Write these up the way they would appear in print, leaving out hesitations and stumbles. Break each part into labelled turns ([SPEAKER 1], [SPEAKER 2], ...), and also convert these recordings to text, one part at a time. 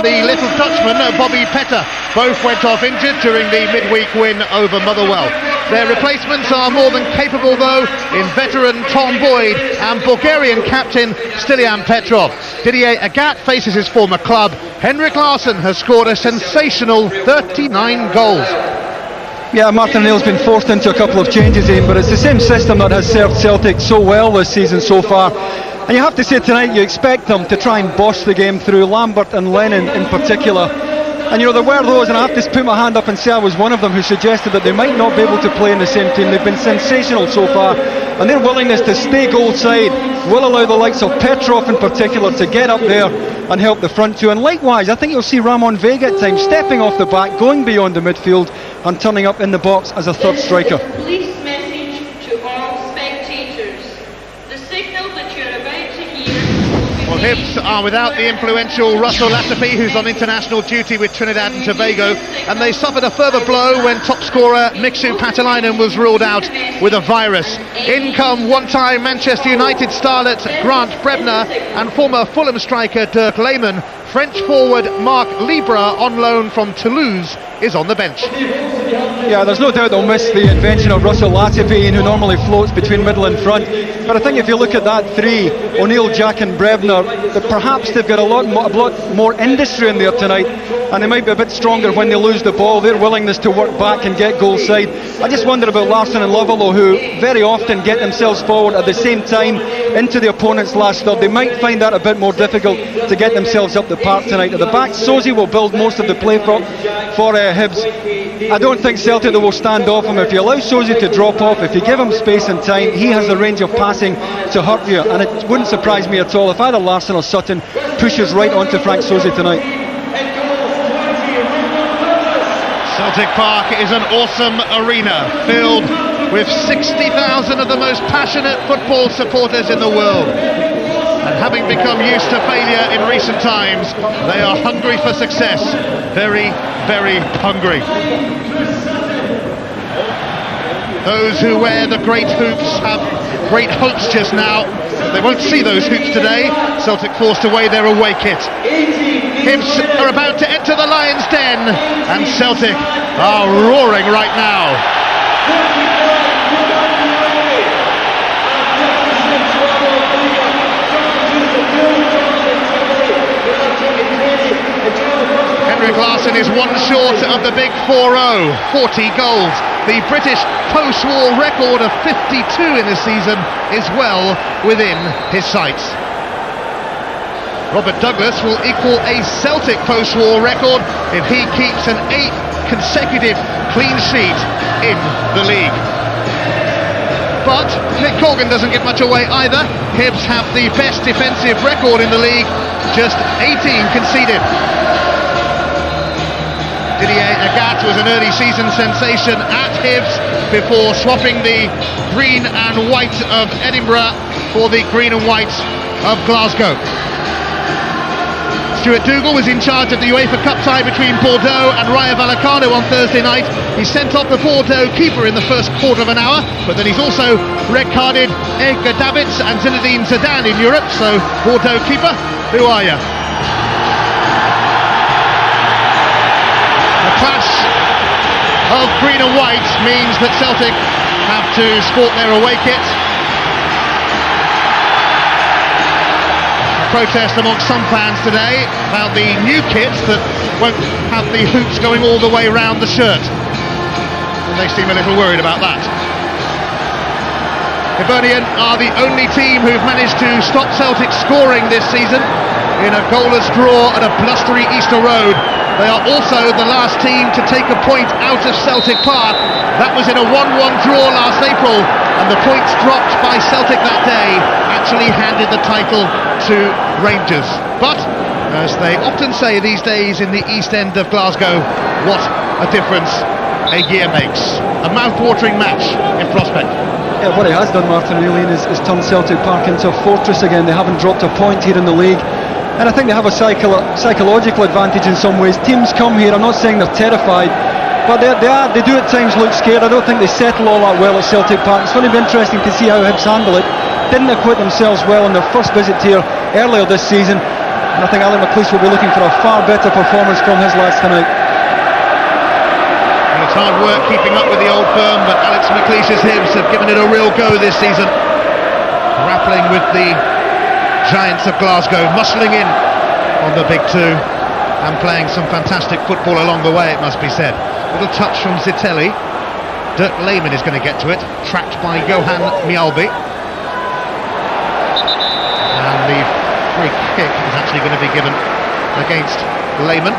[SPEAKER 1] the little Dutchman, Bobby Petter. Both went off injured during the midweek win over Motherwell. Their replacements are more than capable, though, in veteran Tom Boyd and Bulgarian captain Stilian Petrov. Didier Agathe faces his former club. Henrik Larsson has scored a sensational 39 goals.
[SPEAKER 2] Yeah, Martin O'Neill's been forced into a couple of changes, Ian, but it's the same system that has served Celtic so well this season so far. And you have to say tonight you expect them to try and boss the game through, Lambert and Lennon in particular. And you know, there were those, and I have to put my hand up and say I was one of them, who suggested that they might not be able to play in the same team. They've been sensational so far, and their willingness to stay goal side will allow the likes of Petrov in particular to get up there and help the front two. And likewise, I think you'll see Ramon Vega at times stepping off the back, going beyond the midfield and turning up in the box as a third striker.
[SPEAKER 3] Police message to all spectators. The signal that you're about to hear.
[SPEAKER 1] Well, Hibs are without the influential Russell Latifi, who's on international duty with Trinidad and Tobago, and they suffered a further blow when top scorer Miksu Patalainen was ruled out with a virus. In come one-time Manchester United starlet Grant Brebner and former Fulham striker Dirk Lehmann. French forward Marc Libra, on loan from Toulouse, is on the bench.
[SPEAKER 2] Yeah, there's no doubt they'll miss the invention of Russell Latifi, who normally floats between middle and front. But I think if you look at that three, O'Neill, Jack and Brebner, that perhaps they've got a lot more industry in there tonight, and they might be a bit stronger when they lose the ball. Their willingness to work back and get goal side. I just wonder about Larsson and Lovelo, who very often get themselves forward at the same time into the opponent's last third. They might find that a bit more difficult to get themselves up the park tonight. At the back, Sosie will build most of the play for Hibs. I don't think Celtic will stand off him. If you allow Sosie to drop off, if you give him space and time, he has the range of passing to hurt you, and it wouldn't surprise me at all if either Larsson or Sutton pushes right onto Frank Sosie tonight.
[SPEAKER 1] Celtic Park is an awesome arena filled with 60,000 of the most passionate football supporters in the world. And having become used to failure in recent times, they are hungry for success. Very, very hungry. Those who wear the great hoops have great hopes just now. They won't see those hoops today. Celtic forced away their away kit. Hibs are about to enter the Lions' Den, and Celtic are roaring right now. Henrik Larsson is one short of the big 4-0, 40 goals. The British post-war record of 52 in the season is well within his sights. Robert Douglas will equal a Celtic post-war record if he keeps an 8th consecutive clean sheet in the league. But Nick Corgan doesn't give much away either. Hibs have the best defensive record in the league, just 18 conceded. Didier Agathe was an early season sensation at Hibs before swapping the green and white of Edinburgh for the green and white of Glasgow. Stuart Dougal was in charge of the UEFA Cup tie between Bordeaux and Rayo Vallecano on Thursday night. He sent off the Bordeaux keeper in the first quarter of an hour, but then he's also red-carded Edgar Davids and Zinedine Zidane in Europe. So, Bordeaux keeper, who are you? The clash of green and white means that Celtic have to sport their away kit. Protest amongst some fans today about the new kits that won't have the hoops going all the way around the shirt. And they seem a little worried about that. Hibernian are the only team who've managed to stop Celtic scoring this season in a goalless draw at a blustery Easter Road. They are also the last team to take a point out of Celtic Park. That was in a 1-1 draw last April, and the points dropped by Celtic that day actually handed the title to Rangers. But, as they often say these days in the East End of Glasgow, what a difference a year makes. A mouth-watering match in prospect.
[SPEAKER 2] Yeah, what he has done, Martin, really, is turned Celtic Park into a fortress again. They haven't dropped a point here in the league. And I think they have a psychological advantage in some ways. Teams come here, I'm not saying they're terrified, but they do at times look scared. I don't think they settle all that well at Celtic Park. It's going to be interesting to see how Hibs handle it. Didn't acquit themselves well on their first visit here earlier this season. And I think Alex McLeish will be looking for a far better performance from his lads tonight.
[SPEAKER 1] Well, it's hard work keeping up with the old firm, but Alex McLeish's Hibs have given it a real go this season. Grappling with the giants of Glasgow, muscling in on the big two, and playing some fantastic football along the way, it must be said. Little touch from Zitelli. Dirk Lehmann is going to get to it, trapped by Johan Mjallby. And the free kick is actually going to be given against Lehmann.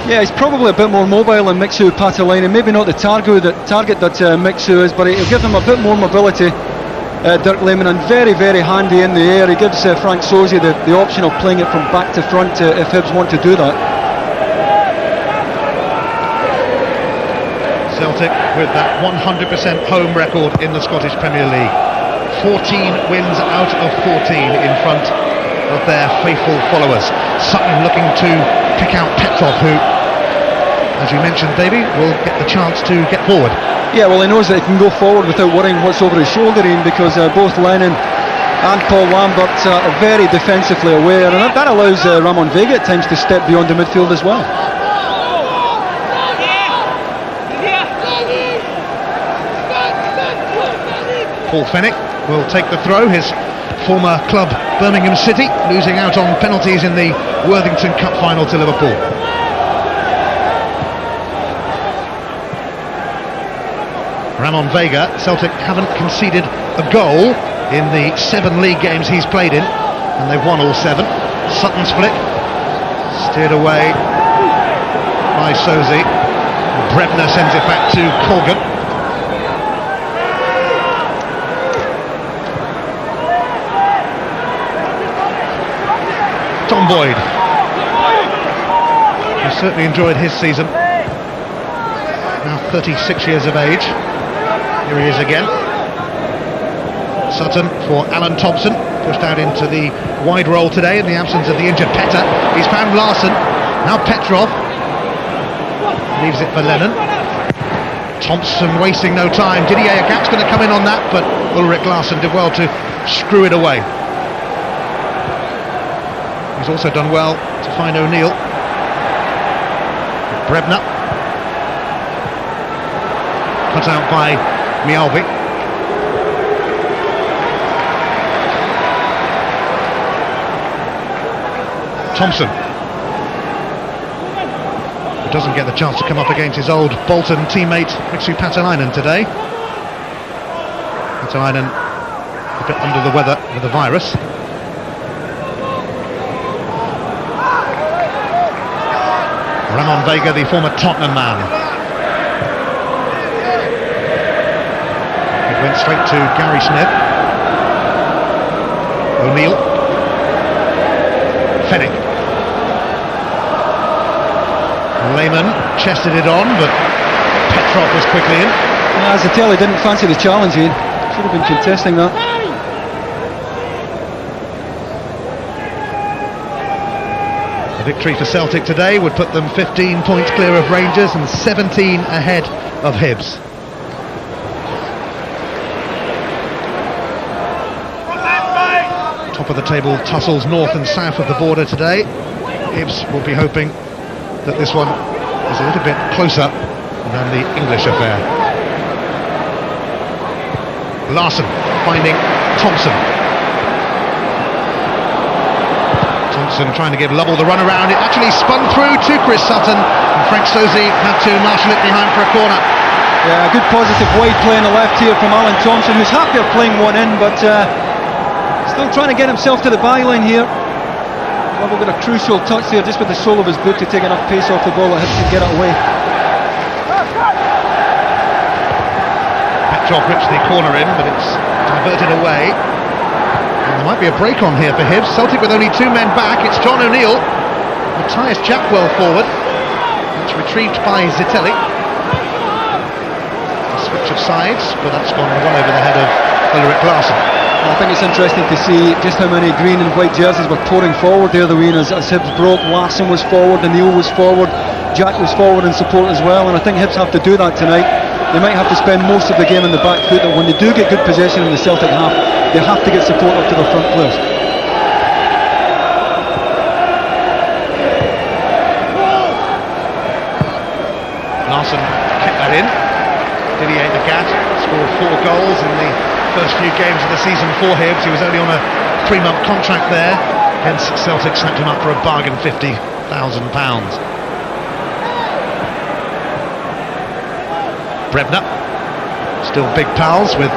[SPEAKER 2] Yeah, he's probably a bit more mobile than Mixu Patalainen. Maybe not the target that Mixu is, but he'll give him a bit more mobility. Dirk Lehmann, and very, very handy in the air. He gives Frank Sosie the option of playing it from back to front if Hibs want to do that.
[SPEAKER 1] Celtic with that 100% home record in the Scottish Premier League. 14 wins out of 14 in front of their faithful followers. Sutton looking to pick out Petrov, who, as you mentioned, Davey, will get the chance to get forward.
[SPEAKER 2] Yeah, well, he knows that he can go forward without worrying what's over his shoulder, Ian, because both Lennon and Paul Lambert are very defensively aware, and that allows Ramon Vega at times to step beyond the midfield as well.
[SPEAKER 1] Paul Fennick will take the throw, his former club Birmingham City losing out on penalties in the Worthington Cup final to Liverpool. Ramon Vega, Celtic haven't conceded a goal in the 7 league games he's played in, and they've won all 7. Sutton's flick, steered away by Sosie. Brebner sends it back to Colgan. Tom Boyd, who certainly enjoyed his season, now 36 years of age. Here he is again. Sutton for Alan Thompson, pushed out into the wide role today in the absence of the injured Petter. He's found Larsson, now Petrov, leaves it for Lennon. Thompson wasting no time. Didier Agathe going to come in on that, but Henrik Larsson did well to screw it away. He's also done well to find O'Neill. Brebner, cut out by Mjallby. Thompson, who doesn't get the chance to come up against his old Bolton teammate Mixu Patalainen today. Patalainen a bit under the weather with the virus. Ramon Vega, the former Tottenham man. It went straight to Gary Smith. O'Neill. Fennick. Lehmann chested it on, but Petrov was quickly in.
[SPEAKER 2] Zitelli didn't fancy the challenge, Ian. Should have been contesting that.
[SPEAKER 1] A victory for Celtic today would put them 15 points clear of Rangers and 17 ahead of Hibs. Top of the table tussles north and south of the border today. Hibs will be hoping that this one is a little bit closer than the English affair. Larsson finding Thompson. Thompson trying to give Lovell the run around. It actually spun through to Chris Sutton, and Frank Sosie had to marshal it behind for a corner.
[SPEAKER 2] Yeah, good positive wide play on the left here from Alan Thompson, who's happier playing one in, but still trying to get himself to the byline here. Lovell got a crucial touch there just with the sole of his boot to take enough pace off the ball that Hibs can get it away.
[SPEAKER 1] Petrov rips the corner in, but it's diverted away. And there might be a break on here for Hibs. Celtic with only 2 men back. It's John O'Neill. Matthias Japwell forward. It's retrieved by Zitelli. A switch of sides, but that's gone well over the head of Henrik Larsson.
[SPEAKER 2] I think it's interesting to see just how many green and white jerseys were pouring forward there, the as Hibs broke. Larsson was forward, O'Neill was forward, Jack was forward in support as well, and I think Hibs have to do that tonight. They might have to spend most of the game in the back foot, but when they do get good possession in the Celtic half, they have to get support up to their front players.
[SPEAKER 1] scored 4 goals in the first few games of the season for Hibs. He was only on a 3-month contract there, hence Celtic snapped him up for a bargain £50,000. Brebner, still big pals with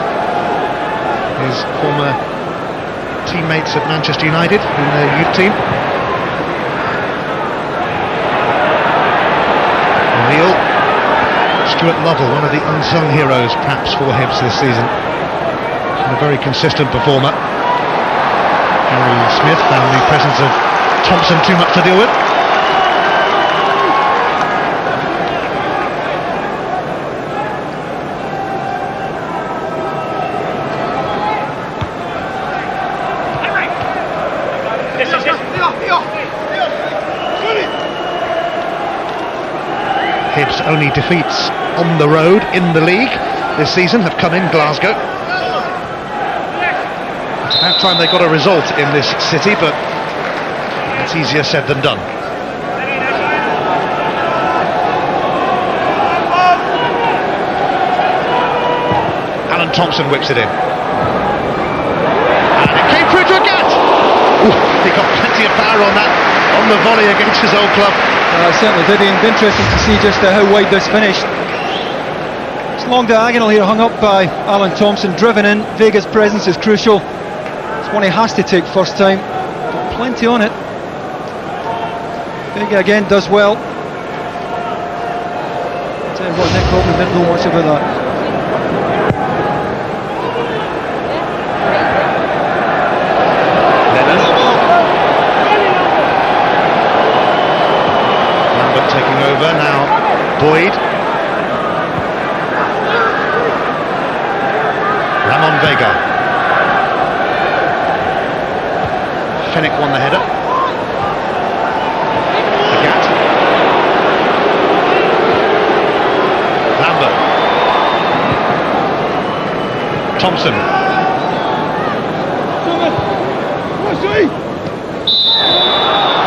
[SPEAKER 1] his former teammates at Manchester United in their youth team. O'Neill, Stuart Lovell, one of the unsung heroes perhaps for Hibs this season, and a very consistent performer. Harry Smith found the presence of Thompson too much to deal with. Hibs' only defeats on the road in the league this season have come in Glasgow. It's about time they got a result in this city, but it's easier said than done. Alan Thompson whips it in. And it came through to Agathe! He got plenty of power on that, on the volley against his old club.
[SPEAKER 2] Certainly did, and interesting to see just how wide this finished. It's long diagonal here, hung up by Alan Thompson, driven in. Vega's presence is crucial. It's one he has to take first time. Got plenty on it. Vega again does well. Tell you what, Nick Coleman didn't know much about that.
[SPEAKER 1] Taking over now, Boyd. Ramon Vega. Fennick won the header. Agathe. Lambert. Thompson.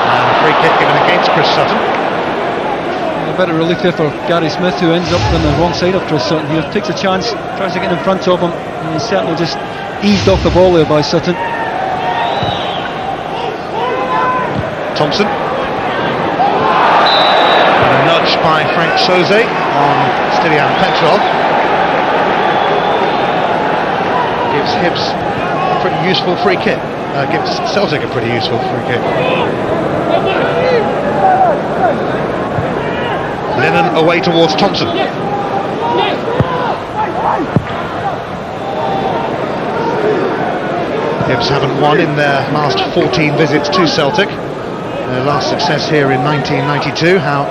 [SPEAKER 1] And free kick given against Chris Sutton.
[SPEAKER 2] A bit of relief there for Gary Smith, who ends up on the wrong side of Chris Sutton here. Takes a chance, tries to get in front of him, and he's certainly just eased off the ball there by Sutton.
[SPEAKER 1] Thompson. And a nudge by Frank Soze on Stilian Petrov. Gives Hibs a pretty useful free kick. Gives Celtic a pretty useful free kick. Lennon away towards Thompson. Hibs haven't won in their last 14 visits to Celtic. Their last success here in 1992. How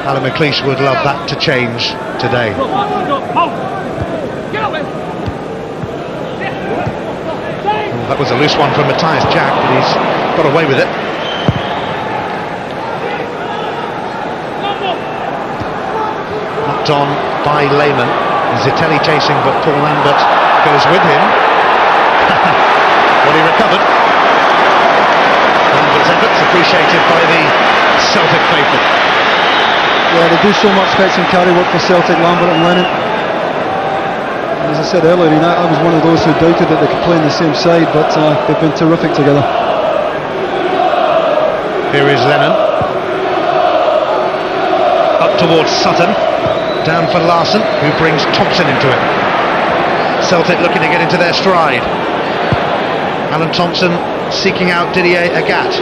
[SPEAKER 1] Alan McLeish would love that to change today. That was a loose one from Matthias Jack, but he's got away with it. On by Lehmann. Zitelli chasing, but Paul Lambert goes with him. Well, he recovered. Lambert's efforts appreciated by the Celtic faithful.
[SPEAKER 2] Yeah, they do so much fetch and carry work for Celtic, Lambert and Lennon. And as I said earlier, I was one of those who doubted that they could play on the same side, but they've been terrific together.
[SPEAKER 1] Here is Lennon. Up towards Sutton. Down for Larsson, who brings Thompson into it. Celtic looking to get into their stride. Alan Thompson seeking out Didier Agathe.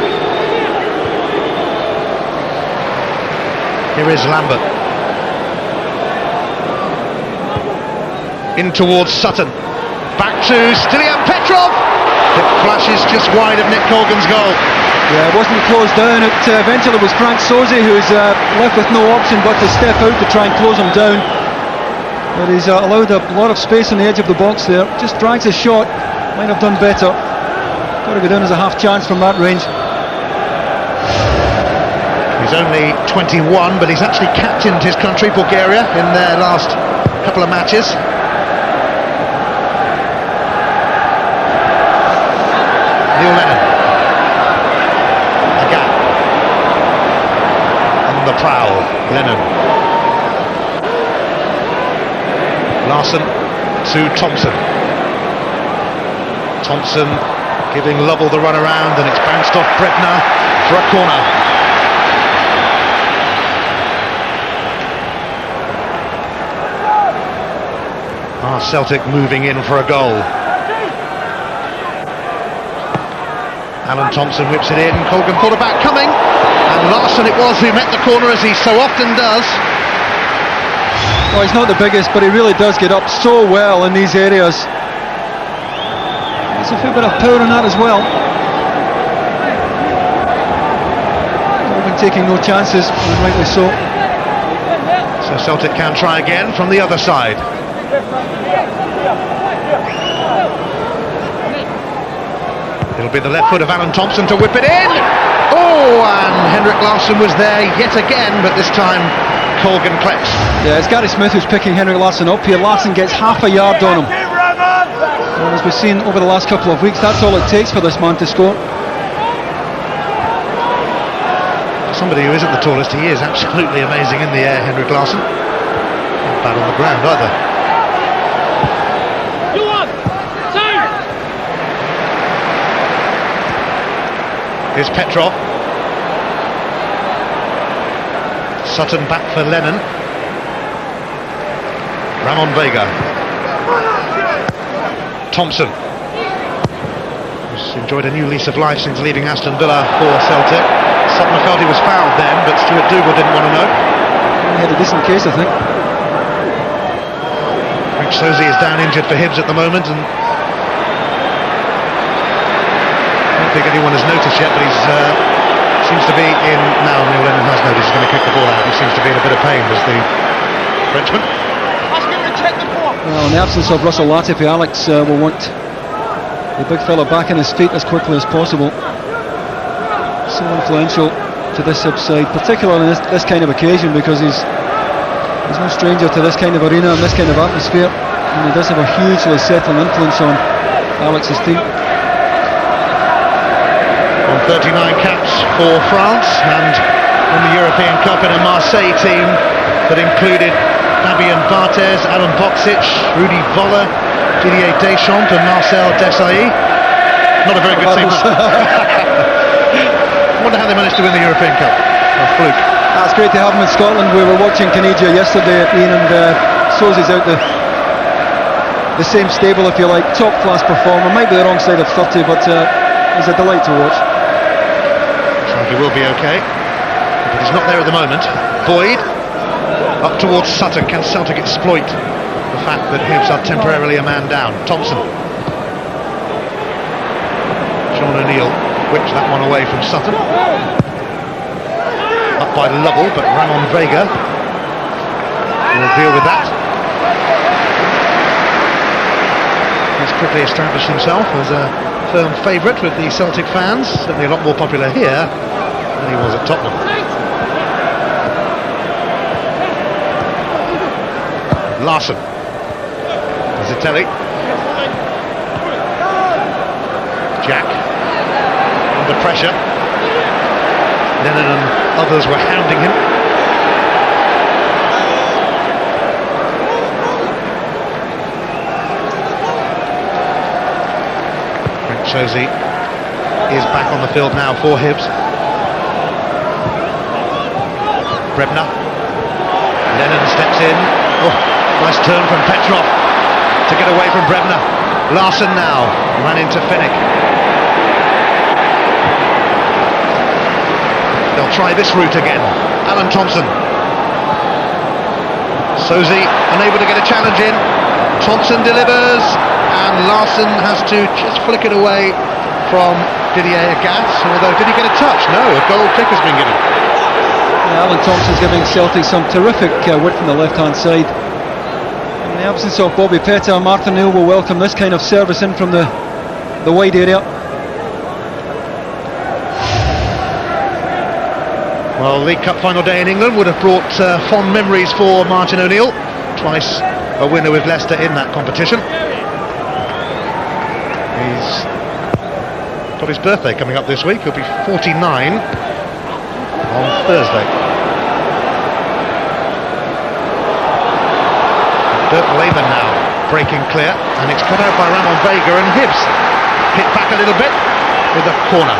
[SPEAKER 1] Here is Lambert. In towards Sutton. Back to Stilian Petrov. It flashes just wide of Nick Colgan's goal.
[SPEAKER 2] Yeah, it wasn't closed down. It eventually was Frank Soze who's left with no option but to step out to try and close him down. But he's allowed a lot of space on the edge of the box there. Just drags his shot. Might have done better. Got to go down as a half chance from that range.
[SPEAKER 1] He's only 21, but he's actually captained his country, Bulgaria, in their last couple of matches. Neil Lennon. On the prowl, Lennon. Larsson to Thompson. Thompson giving Lovell the run around, and it's bounced off Brebner for a corner. Celtic moving in for a goal. Alan Thompson whips it in, Colgan thought about coming, and Larsson it was who met the corner, as he so often does.
[SPEAKER 2] Well, he's not the biggest, but he really does get up so well in these areas. There's a fair bit of power in that as well. Colgan taking no chances, and rightly so.
[SPEAKER 1] So Celtic can try again from the other side. It'll be the left foot of Alan Thompson to whip it in. Oh, and Henrik Larsson was there yet again, but this time Colgan collects.
[SPEAKER 2] Yeah, it's Gary Smith who's picking Henrik Larsson up here. Larsson gets half a yard on him. And as we've seen over the last couple of weeks, that's all it takes for this man to score.
[SPEAKER 1] Somebody who isn't the tallest, he is absolutely amazing in the air, Henrik Larsson. Not bad on the ground either. Here's Petrov. Sutton back for Lennon. Ramon Vega. Thompson, who's enjoyed a new lease of life since leaving Aston Villa for Celtic. Sutton felt he was fouled then, but Stuart Dougal didn't want to know.
[SPEAKER 2] He had a decent case, I think.
[SPEAKER 1] Frank Sosie is down injured for Hibs at the moment, and I don't think anyone has noticed yet, but he's seems to be in now. Neil Lennon has noticed he's going to kick the ball out. He seems to be in a bit of pain, as the Frenchman.
[SPEAKER 2] Well, in the absence of Russell Latifi, Alex will want the big fella back on his feet as quickly as possible. So influential to this Hibs side, particularly on this kind of occasion, because he's no stranger to this kind of arena and this kind of atmosphere, and he does have a hugely settling influence on Alex's team.
[SPEAKER 1] 39 caps for France, and in the European Cup in a Marseille team that included Fabien Barthez, Alan Boksic, Rudi Voller, Didier Deschamps and Marcel Desailly. Not a very good team. I wonder how they managed to win the European Cup. A fluke.
[SPEAKER 2] That's great to have him in Scotland. We were watching Caniggia yesterday, Ian, and Sosie's out the same stable, if you like. Top class performer, might be the wrong side of 30, but he's a delight to watch.
[SPEAKER 1] He will be okay, but he's not there at the moment. Boyd up towards Sutton. Can Celtic exploit the fact that Hibs are temporarily a man down? Thompson. Sean O'Neill whips that one away from Sutton. Up by Lovell, but Ramon Vega will deal with that. He's quickly established himself as a firm favourite with the Celtic fans, certainly a lot more popular here than he was at Tottenham. Larsson. Zitelli. Jack under pressure. Lennon and others were hounding him. Frank Sosie is back on the field now for Hibs. Brebner. Lennon steps in. Oh, nice turn from Petrov to get away from Brebner. Larsson now ran into Fennick. They'll try this route again. Alan Thompson. Sosie unable to get a challenge in. Thompson delivers, and Larsson has to just flick it away from Didier Agathe. Although, did he get a touch? No, a goal kick has been given.
[SPEAKER 2] Alan Thompson's giving Celtic some terrific width on the left-hand side. In the absence of Bobby Petta, Martin O'Neill will welcome this kind of service in from the wide area.
[SPEAKER 1] Well, League Cup final day in England would have brought fond memories for Martin O'Neill. Twice a winner with Leicester in that competition. He's got his birthday coming up this week. He'll be 49 on Thursday. Dirk Lehmann now breaking clear, and it's cut out by Ramon Vega, and Hibs hit back a little bit with a corner.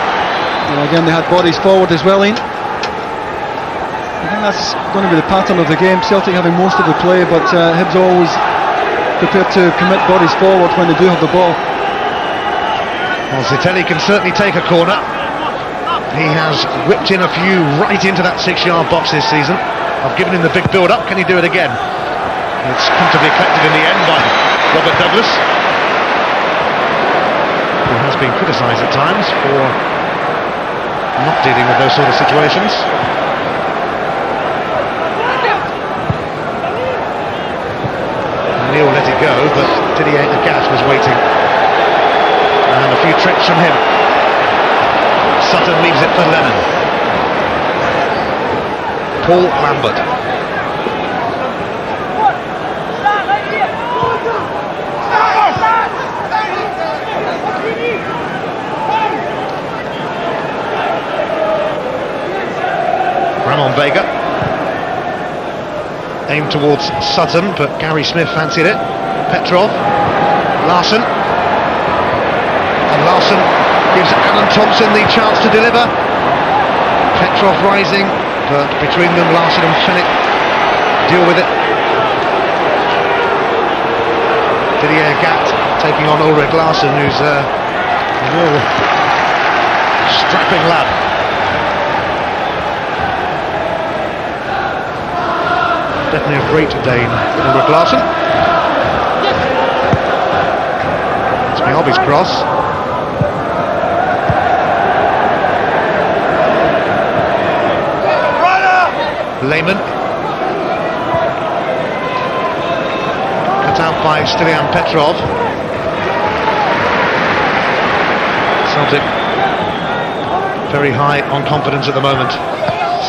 [SPEAKER 2] And again, they had bodies forward as well, Ian. I think that's going to be the pattern of the game. Celtic having most of the play, but Hibs always prepared to commit bodies forward when they do have the ball.
[SPEAKER 1] Well, Zitelli can certainly take a corner. He has whipped in a few right into that 6-yard box this season. I've given him the big build-up. Can he do it again? It's comfortably collected in the end by Robert Douglas, who has been criticised at times for not dealing with those sort of situations. Neil let it go, but Didier Agathe was waiting. And a few tricks from him. Sutton leaves it for Lennon. Paul Lambert. Ramon Vega. Aimed towards Sutton, but Gary Smith fancied it. Petrov. Larsson. And Larsson gives Alan Thompson the chance to deliver. Petrov rising, but between them Larsson and Fennick deal with it. Didier Agathe taking on Ulrich Larsson, who's a real strapping lad. Definitely a great Dane, Ulrich Larsson. It's Mjallby's cross. Lennon. Cut out by Stilian Petrov. Celtic very high on confidence at the moment,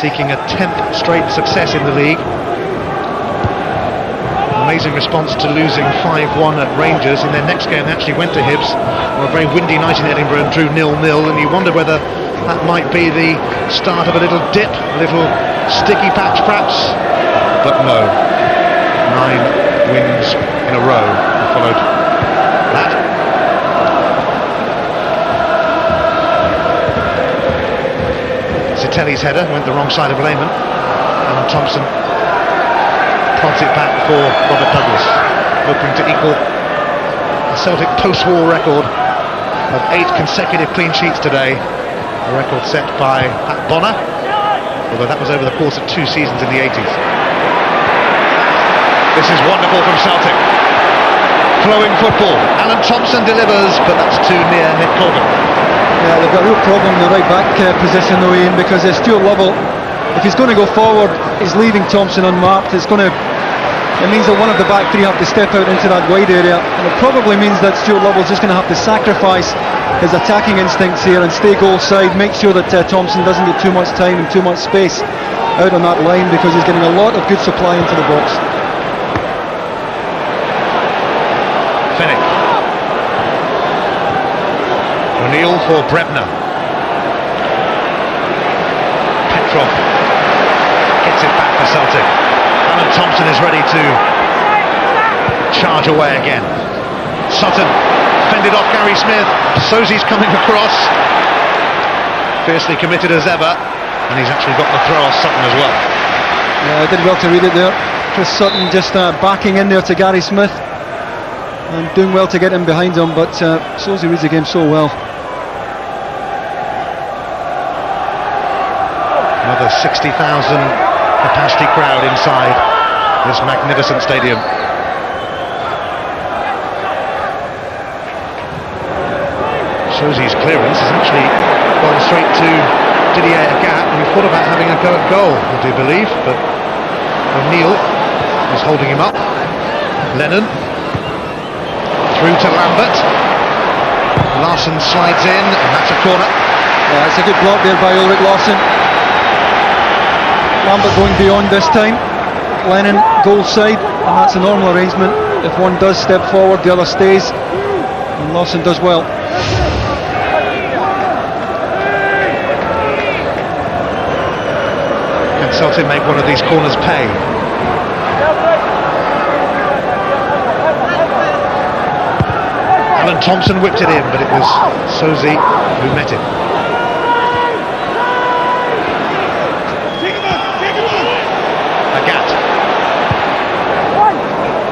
[SPEAKER 1] seeking a 10th straight success in the league. Amazing response to losing 5-1 at Rangers. In their next game they actually went to Hibs on a very windy night in Edinburgh and drew 0-0, and you wonder whether that might be the start of a little dip, a little sticky patch perhaps, but no. 9 wins in a row followed that. Zitelli's header went the wrong side of Lehmann, and Thompson prods it back for Robert Douglas, hoping to equal a Celtic post-war record of 8 consecutive clean sheets today, a record set by Pat Bonner, although that was over the course of 2 seasons in the 80s. This is wonderful from Celtic. Flowing football. Alan Thompson delivers, but that's too near Nick Colgan.
[SPEAKER 2] Yeah, they've got a real problem in the right back position though, Ian, because Stuart Lovell, if he's going to go forward, he's leaving Thompson unmarked. It means that one of the back three have to step out into that wide area, and it probably means that Stuart Lovell's just going to have to sacrifice his attacking instincts here and stay goal side, make sure that Thompson doesn't get too much time and too much space out on that line, because he's getting a lot of good supply into the box.
[SPEAKER 1] Fennick. O'Neill for Brebner. Petrov gets it back for Celtic. Alan Thompson is ready to charge away again. Sutton fended off Gary Smith. Sozi's coming across, fiercely committed as ever, and he's actually got the throw off Sutton as well.
[SPEAKER 2] Yeah, I did well to read it there. Chris Sutton just backing in there to Gary Smith and doing well to get in behind him, but Sozi reads the game so well.
[SPEAKER 1] Another 60,000 capacity crowd inside this magnificent stadium. Sozi's clearance has actually gone straight to Didier Agathe, who thought about having a go at goal, I do believe, but O'Neill is holding him up. Lennon through to Lambert. Larsson slides in, and that's a corner.
[SPEAKER 2] Yeah, it's a good block there by Ulrich Larsson. Lambert going beyond this time. Lennon goal side, and that's a normal arrangement. If one does step forward, the other stays, and Larsson does well.
[SPEAKER 1] Can Celtic make one of these corners pay? Alan Thompson whipped it in, but it was Sozi who met him. Agathe.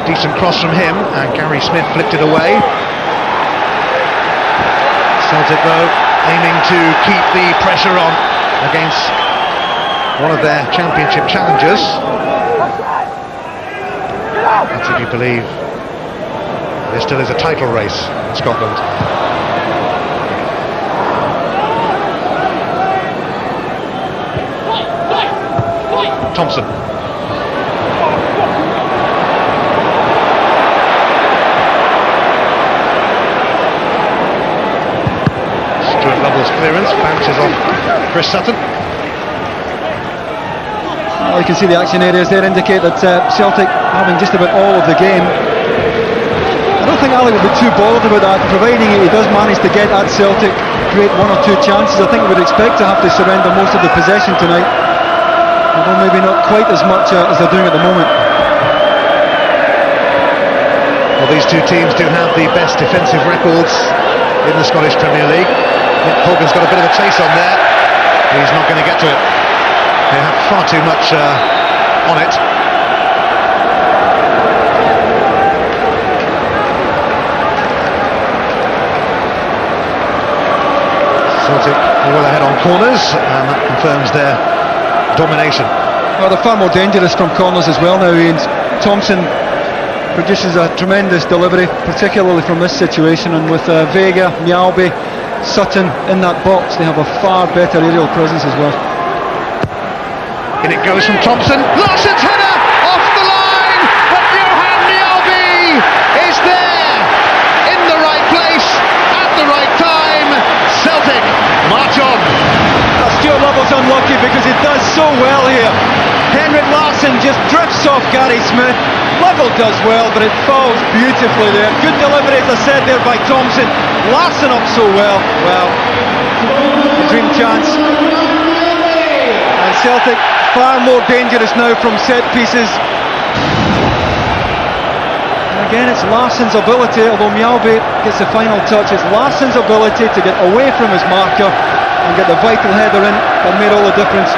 [SPEAKER 1] Decent cross from him, and Gary Smith flicked it away. Celtic, though, aiming to keep the pressure on against one of their championship challengers. That's if you believe there still is a title race in Scotland. Thompson. Stuart Lovell's clearance bounces off Chris Sutton.
[SPEAKER 2] Well, you can see the action areas there indicate that Celtic having just about all of the game. I don't think Ali would be too bothered about that, providing he does manage to get at Celtic, create one or two chances. I think we would expect to have to surrender most of the possession tonight, although maybe not quite as much as they're doing at the moment.
[SPEAKER 1] Well, these two teams do have the best defensive records in the Scottish Premier League. Hogan's got a bit of a chase on there. He's not going to get to it. They have far too much on it. Celtic are well ahead on corners, and that confirms their domination.
[SPEAKER 2] Well, they're far more dangerous from corners as well now, Ian. Thompson produces a tremendous delivery, particularly from this situation, and with Vega, Mjallby, Sutton in that box, they have a far better aerial presence as well.
[SPEAKER 1] In it goes from Thompson. Larsson's header off the line, but Johan Mjallby is there in the right place at the right time. Celtic march on.
[SPEAKER 2] Stuart Lovell's unlucky because he does so well here. Henrik Larsson just drifts off Gary Smith. Lovell does well, but it falls beautifully there. Good delivery, as I said there, by Thompson. Larsson up so well. Well, a dream chance. And Celtic far more dangerous now from set pieces. And again, it's Larsson's ability, although Mjallby gets the final touch, it's Larsson's ability to get away from his marker and get the vital header in that made all the difference.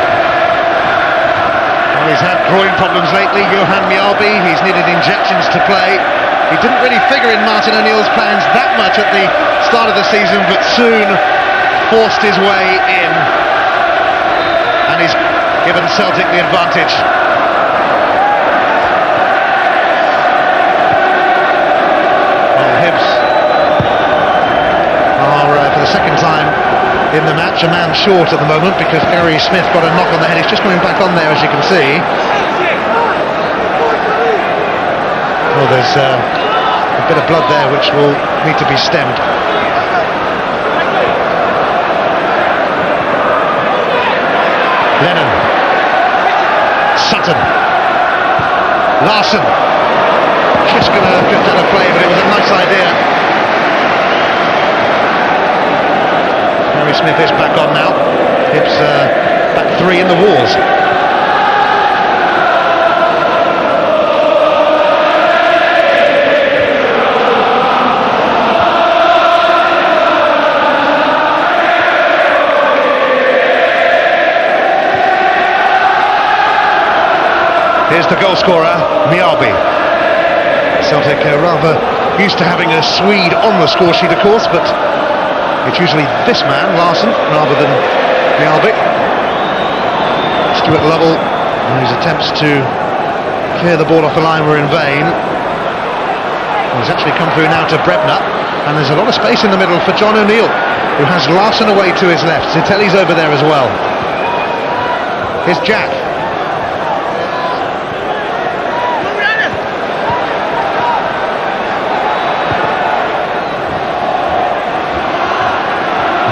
[SPEAKER 1] Well, he's had groin problems lately, Johan Mjallby. He's needed injections to play. He didn't really figure in Martin O'Neill's plans that much at the start of the season, but soon forced his way in, and he's given Celtic the advantage. Well, Hibs are, for the second time in the match, a man short at the moment because Gary Smith got a knock on the head. He's just coming back on there, as you can see. Well, there's a bit of blood there which will need to be stemmed. Lennon. Sutton. Larsson. Just going to drift out of play, but it was a nice idea. Gary Smith is back on now. Hibs back three in the wars. Here's the goal scorer, Mjallby. Celtic rather used to having a Swede on the score sheet, of course, but it's usually this man, Larsson, rather than Mjallby. Stuart Lovell, whose attempts to clear the ball off the line were in vain. He's actually come through now to Brebner, and there's a lot of space in the middle for John O'Neill, who has Larsson away to his left. Zitelli's over there as well. Here's Jack.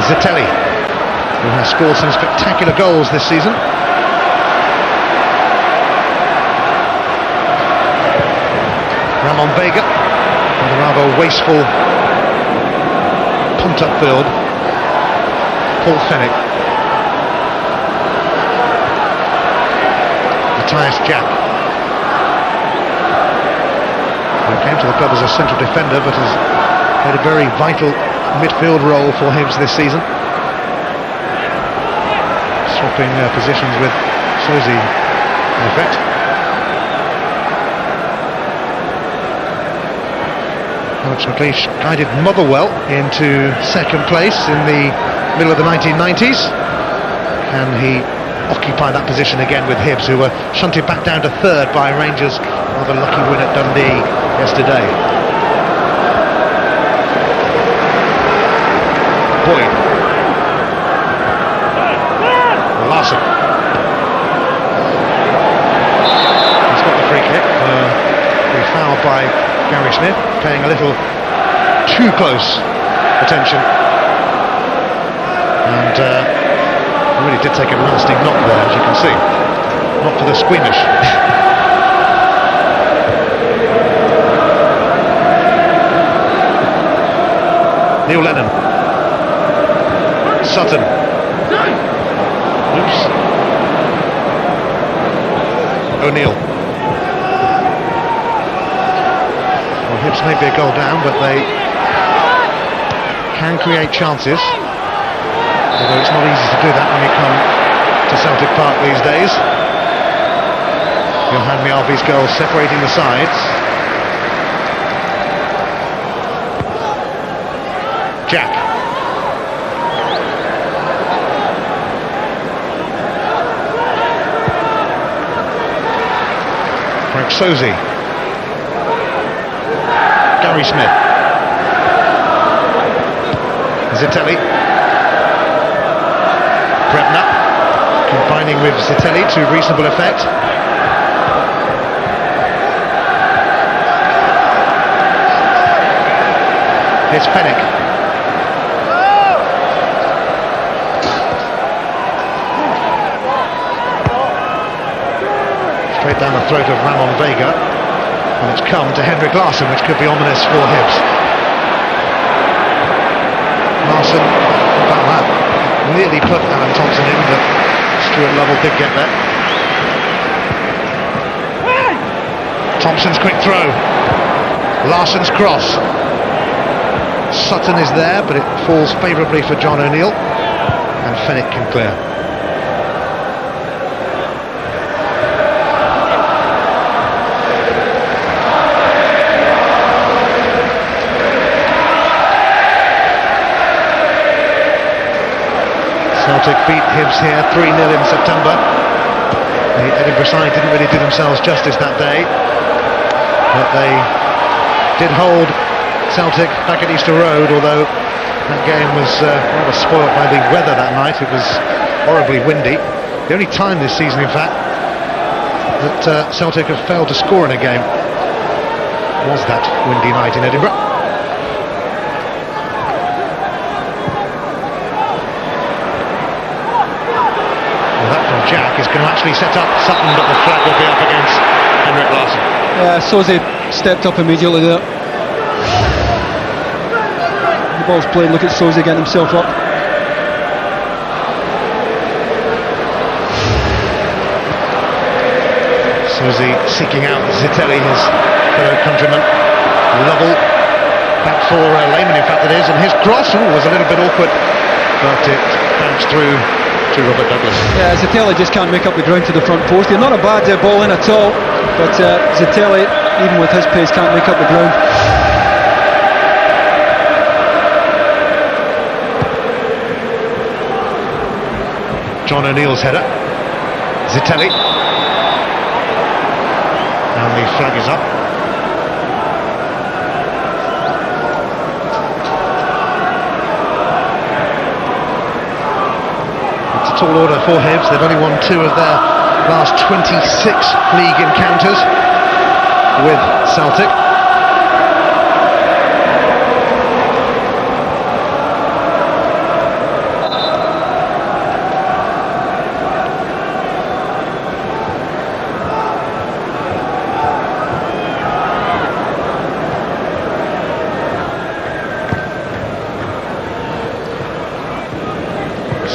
[SPEAKER 1] Zitelli, who has scored some spectacular goals this season. Ramon Vega, with a rather wasteful punt upfield. Paul Fenwick. Matthias Jack, who came to the club as a central defender but has Played a very vital midfield role for Hibs this season. Swapping positions with Sosie in effect. Alex McLeish guided Motherwell into second place in the middle of the 1990s. Can he occupy that position again with Hibs, who were shunted back down to third by Rangers' rather lucky win at Dundee yesterday? Boyd. Larsson. He's got the free kick. We fouled by Gary Smith, paying a little too close attention. And he really did take a nasty knock there, as you can see. Not for the squeamish. Neil Lennon. Sutton. Oops. O'Neill. Well, Hibs may be a goal down, but they can create chances. Although it's not easy to do that when you come to Celtic Park these days. Johan Mjallby's goal separating the sides. Jack. Frank Sosie. Gary Smith. Zitelli. Brebner combining with Zitelli to reasonable effect. Here's Fennick. Straight down the throat of Ramon Vega, and it's come to Henrik Larsson, which could be ominous for Hibs. Larsson, about that, nearly put Alan Thompson in, but Stuart Lovell did get there. Thompson's quick throw. Larsson's cross. Sutton is there, but it falls favourably for John O'Neill, and Fennick can clear. Celtic beat Hibs here 3-0 in September. The Edinburgh side didn't really do themselves justice that day, but they did hold Celtic back at Easter Road, although that game was rather spoilt by the weather that night. It was horribly windy. The only time this season, in fact, that Celtic have failed to score in a game was that windy night in Edinburgh. Jack is going to actually set up Sutton, but the flag will be up against Henrik Larsson.
[SPEAKER 2] Yeah, Sosie stepped up immediately there. The ball's played, look at Sosie getting himself up.
[SPEAKER 1] Sosie seeking out Zitelli, his fellow countryman. Lovell, back for Lehmann, in fact it is, and his cross was a little bit awkward, but it bounced through to Robert Douglas.
[SPEAKER 2] Yeah, Zitelli just can't make up the ground to the front post. He's not a bad ball in at all, but Zitelli, even with his pace, can't make up the ground.
[SPEAKER 1] John O'Neill's header. Zitelli. And the flag is up. Tall order for Hibs. They've only won 2 of their last 26 league encounters with Celtic.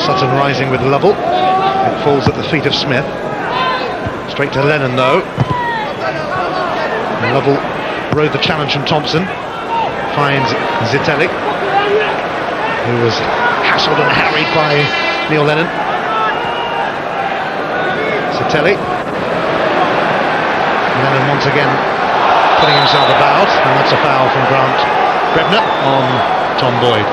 [SPEAKER 1] Sutton rising with Lovell. It falls at the feet of Smith. Straight to Lennon though. And Lovell rode the challenge from Thompson. finds Zitelli, who was hassled and harried by Neil Lennon. Zitelli. Lennon once again putting himself about, and that's a foul from Grant Brebner on Tom Boyd.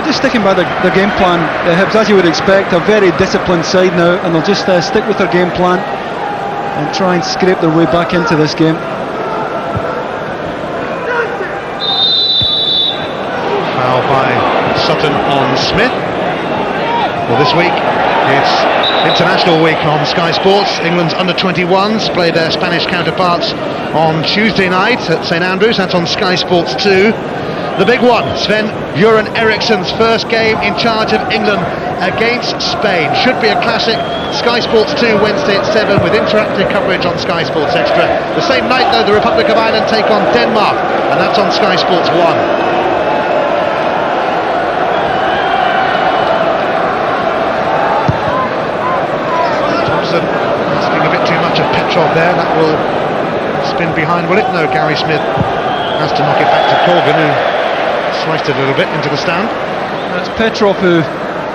[SPEAKER 2] Just sticking by their game plan, Hibs, as you would expect, a very disciplined side now, and they'll just stick with their game plan and try and scrape their way back into this game.
[SPEAKER 1] Foul by Sutton on Smith. Well, this week it's International Week on Sky Sports. England's under-21s play their Spanish counterparts on Tuesday night at St Andrews. That's on Sky Sports 2. The big one, Sven-Göran Eriksson's first game in charge of England against Spain. Should be a classic. Sky Sports 2 Wednesday at 7 with interactive coverage on Sky Sports Extra. The same night though, the Republic of Ireland take on Denmark, and that's on Sky Sports 1. Asking a bit too much of Petrov there. That will spin behind, will it? No, Gary Smith has to knock it back to Colgan, who sliced it a little bit into the stand.
[SPEAKER 2] It's Petrov who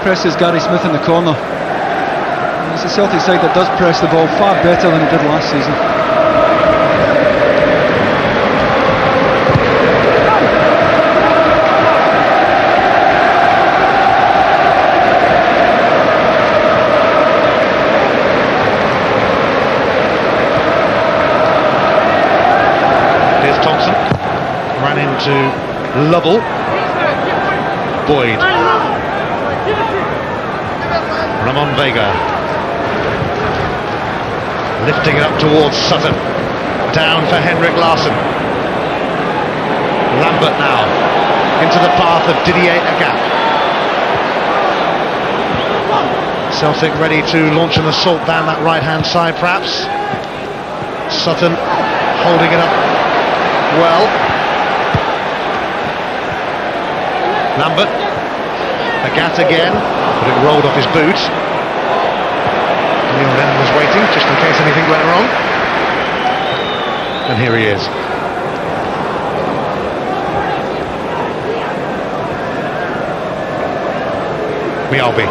[SPEAKER 2] presses Gary Smith in the corner. And it's a Celtic side that does press the ball far better than it did last season.
[SPEAKER 1] Thompson ran into Lovell. Boyd. Ramon Vega lifting it up towards Sutton. Down for Henrik Larsson. Lambert now into the path of Didier Agathe. Celtic ready to launch an assault down that right hand side perhaps. Sutton holding it up well. Lambert. Agathe again, but it rolled off his boot. Neil Lennon was waiting just in case anything went wrong. And here he is. Mjallby.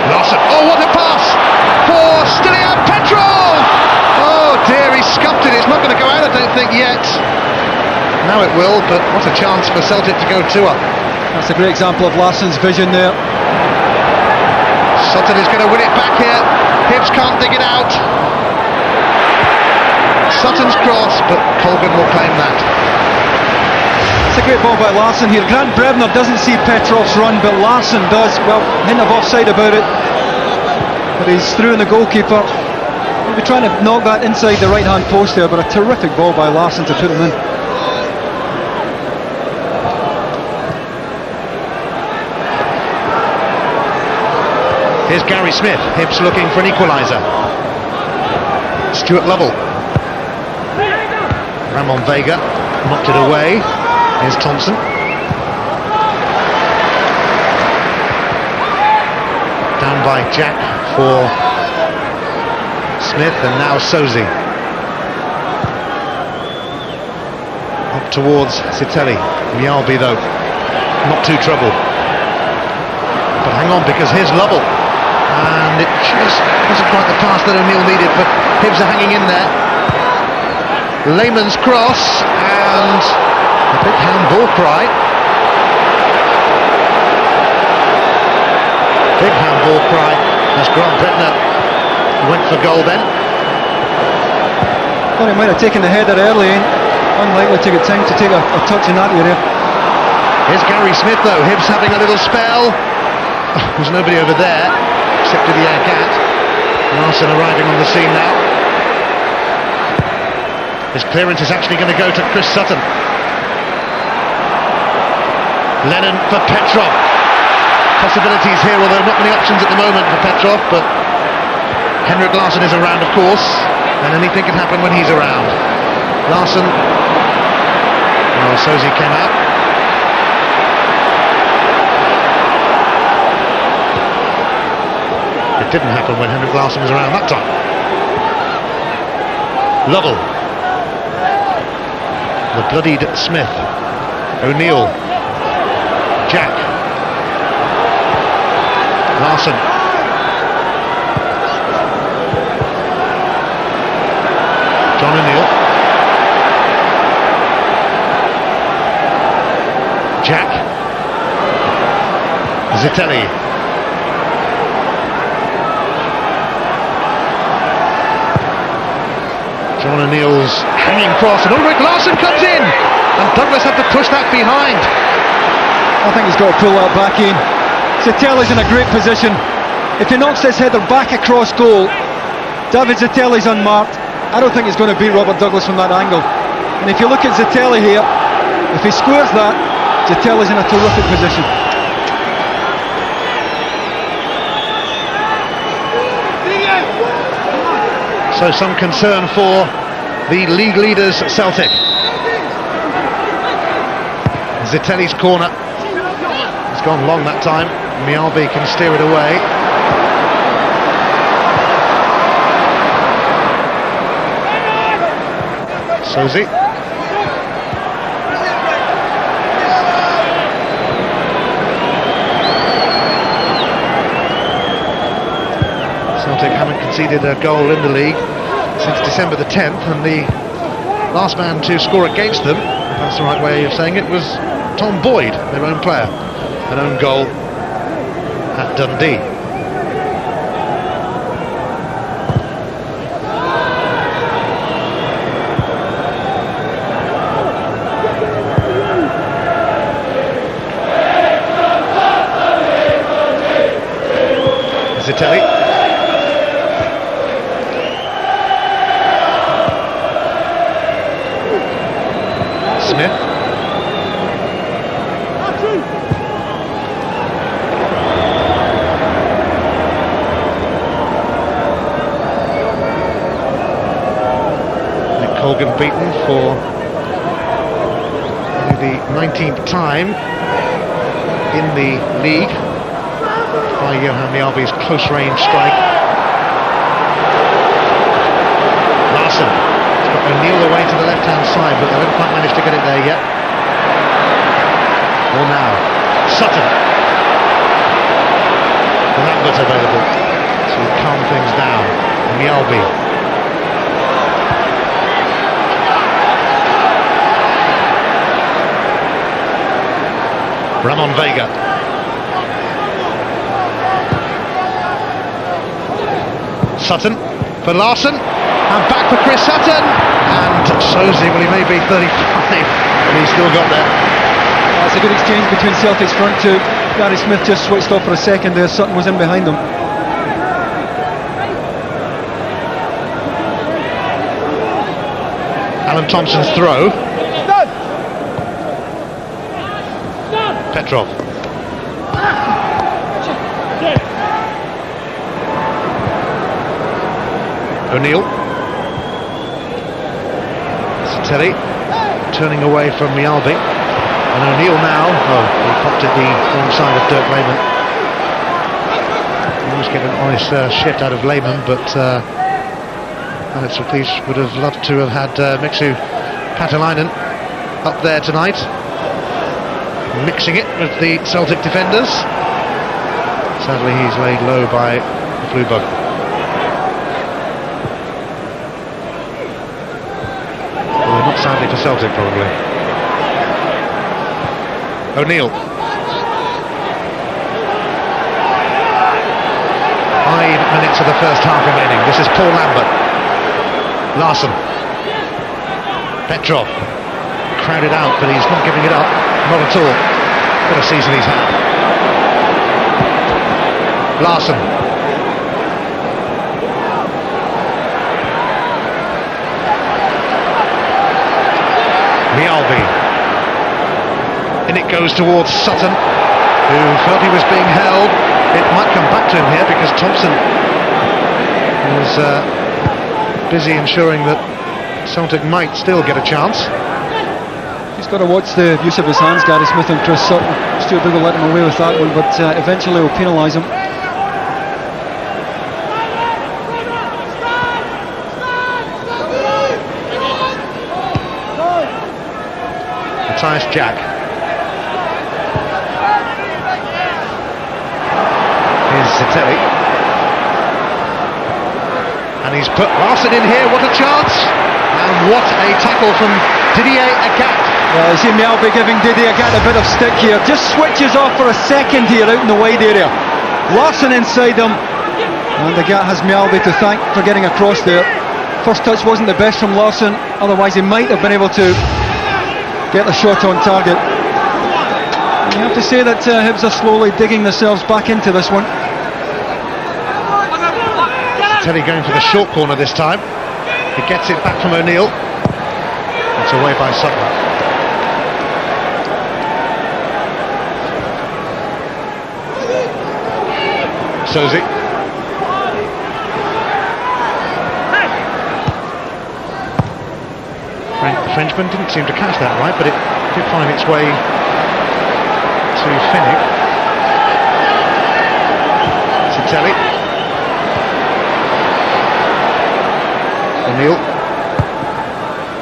[SPEAKER 1] Larsson. Oh, what a pass for Stilian Petrov! Oh dear, he scuffed it. It's not going to go out, I don't think, yet. Now it will, but what a chance for Celtic to go 2 up.
[SPEAKER 2] That's a great example of Larsson's vision there.
[SPEAKER 1] Sutton is going to win it back here. Hibs can't dig it out. Sutton's cross, but Colgan will claim that.
[SPEAKER 2] It's a great ball by Larsson here. Grant Brebner doesn't see Petrov's run, but Larsson does. Well, hint of offside about it, but he's through in the goalkeeper. He'll be trying to knock that inside the right hand post there, but a terrific ball by Larsson to put him in.
[SPEAKER 1] Here's Gary Smith, Hibs looking for an equaliser. Stuart Lovell. Ramon Vega knocked it away. Here's Thompson. Down by Jack for Smith, and now Sozi. Up towards Zitelli. Mjallby though, not too troubled. But hang on, because here's Lovell. And it just wasn't quite the pass that O'Neill needed, but Hibs are hanging in there. Lehmann's cross, and a big handball cry. Big handball cry as Grant Brebner went for goal then.
[SPEAKER 2] Thought he might have taken the header early, unlikely to get time to take a touch in that area.
[SPEAKER 1] Here's Gary Smith though, Hibs having a little spell. There's nobody over there except Didier Agathe. Larsson arriving on the scene now. His clearance is actually going to go to Chris Sutton. Lennon for Petrov. Possibilities here, although not many options at the moment for Petrov, but Henrik Larsson is around, of course, and anything can happen when he's around. Larsson. Well, Sozi came out. It didn't happen when Henrik Larsson was around that time. Lovell. The bloodied Smith. O'Neill. Jack. Larsson. John O'Neill. Jack. Zitelli. John O'Neill's hanging cross, and Henrik Larsson comes in, and Douglas had to push that behind.
[SPEAKER 2] I think he's got to pull that back in. Zitelli's in a great position. If he knocks this header back across goal, David Zitelli's unmarked. I don't think he's going to beat Robert Douglas from that angle. And if you look at Zitelli here, if he squares that, Zitelli's in a terrific position.
[SPEAKER 1] So some concern for the league leaders, Celtic. Zitelli's corner. It's gone long that time. Mjallby can steer it away. Sozi. Celtic haven't conceded a goal in the league since December the 10th, and the last man to score against them, if that's the right way of saying it, was Tom Boyd, their own player. An own goal at Dundee. Zitelli. Smith. Nick Colgan beaten for the 19th time in the league by Johan Mjallby's close-range strike. Larsson. O'Neill away to the left-hand side, but they haven't quite managed to get it there yet. Or now, Sutton. Lambert available to calm things down. Mjallby. Ramon Vega. Sutton for Larsson. And back for Chris Sutton, and Sozi, well, he may be 35, but he's still got there.
[SPEAKER 2] That's a good exchange between Celtic's front two. Gary Smith just switched off for a second there. Sutton was in behind them.
[SPEAKER 1] Alan Thompson's throw. Petrov. O'Neill. Zitelli turning away from Mjallby, and O'Neill now, he popped it the wrong side of Dirk Lehmann. He was getting an honest shift out of Lehmann, but Alex Rapice would have loved to have had Miksu Patalainen up there tonight, mixing it with the Celtic defenders. Sadly he's laid low by the flu bug. Not sadly for Celtic, probably. O'Neill. 5 minutes of the first half remaining. This is Paul Lambert. Larsson. Petrov. Crowded out, but he's not giving it up. Not at all. What a season he's had. Larsson. Mjallby. In it goes towards Sutton, who felt he was being held. It might come back to him here because Thompson was busy ensuring that Celtic might still get a chance.
[SPEAKER 2] He's got to watch the use of his hands, Gary Smith and Chris Sutton. Stuart Biggle let him away with that one, but eventually will penalise him.
[SPEAKER 1] precise Jack. Here's Zitelli. And he's put Larsson in here, what a chance! And what a tackle from Didier Agathe.
[SPEAKER 2] Well, you see Mjallby giving Didier Agathe a bit of stick here. Just switches off for a second here out in the wide area. Larsson inside him. And Agathe has Mjallby to thank for getting across there. First touch wasn't the best from Larsson, otherwise he might have been able to get the shot on target. And you have to say that Hibs are slowly digging themselves back into this one.
[SPEAKER 1] Teddy going for the short corner this time. He gets it back from O'Neill. It's away by Sutton. Sozi. The Frenchman didn't seem to catch that right, but it did find its way to Finnick. Zitelli. O'Neill,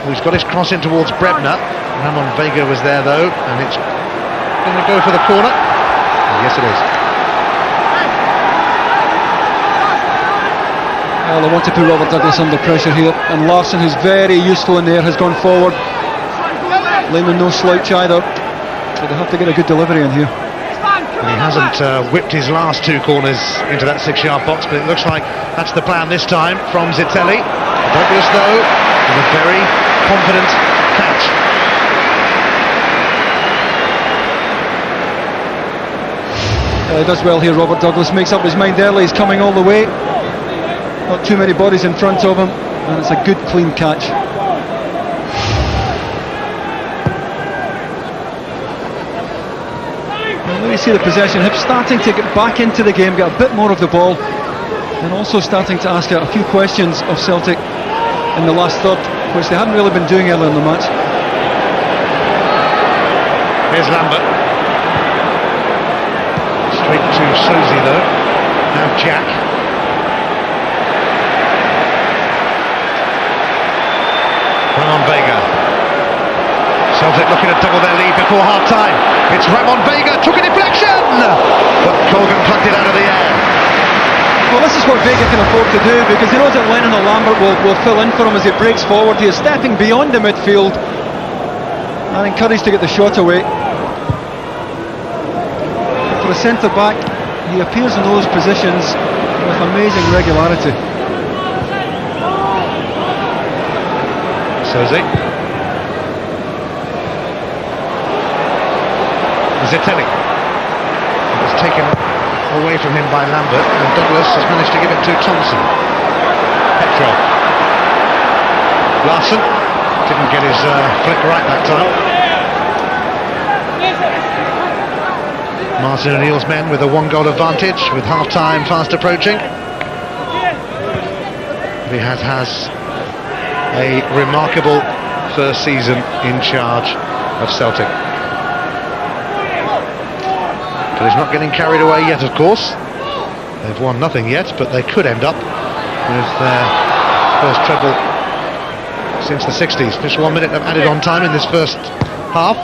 [SPEAKER 1] who's got his cross in towards Brebner. Ramon Vega was there though, and it's going to go for the corner. Yes, it is.
[SPEAKER 2] Well, they want to put Robert Douglas under pressure here, and Larsson, who's very useful in there, has gone forward. Lennon no slouch either, but they have to get a good delivery in here.
[SPEAKER 1] And he hasn't whipped his last two corners into that 6-yard box, but it looks like that's the plan this time from Zitelli. Douglas, though, with a very confident catch.
[SPEAKER 2] He does well here, Robert Douglas. Makes up his mind early, he's coming all the way. Not too many bodies in front of him, and it's a good, clean catch. Well, there you see the possession. Hibs starting to get back into the game, get a bit more of the ball, and also starting to ask a few questions of Celtic in the last third, which they hadn't really been doing earlier in the match.
[SPEAKER 1] Here's Lambert. Straight to Sozi though. Now Jack. Ramon Vega. Celtic looking to double their lead before half-time. It's Ramon Vega, took a deflection! But Colgan plucked it out of the air.
[SPEAKER 2] Well, this is what Vega can afford to do, because he knows that Lennon or Lambert will fill in for him as he breaks forward. He is stepping beyond the midfield and encouraged to get the shot away. For a centre-back, he appears in those positions with amazing regularity.
[SPEAKER 1] Sozi. Zitelli. It was taken away from him by Lambert, and Douglas has managed to give it to Thompson. Petrov. Larsson didn't get his flick right that time. Martin O'Neill's men with a 1-goal advantage, with half-time fast approaching. He has a remarkable first season in charge of Celtic. But he's not getting carried away yet, of course. They've won nothing yet, but they could end up with their first treble since the 60s. Just 1 minute of added on time in this first half.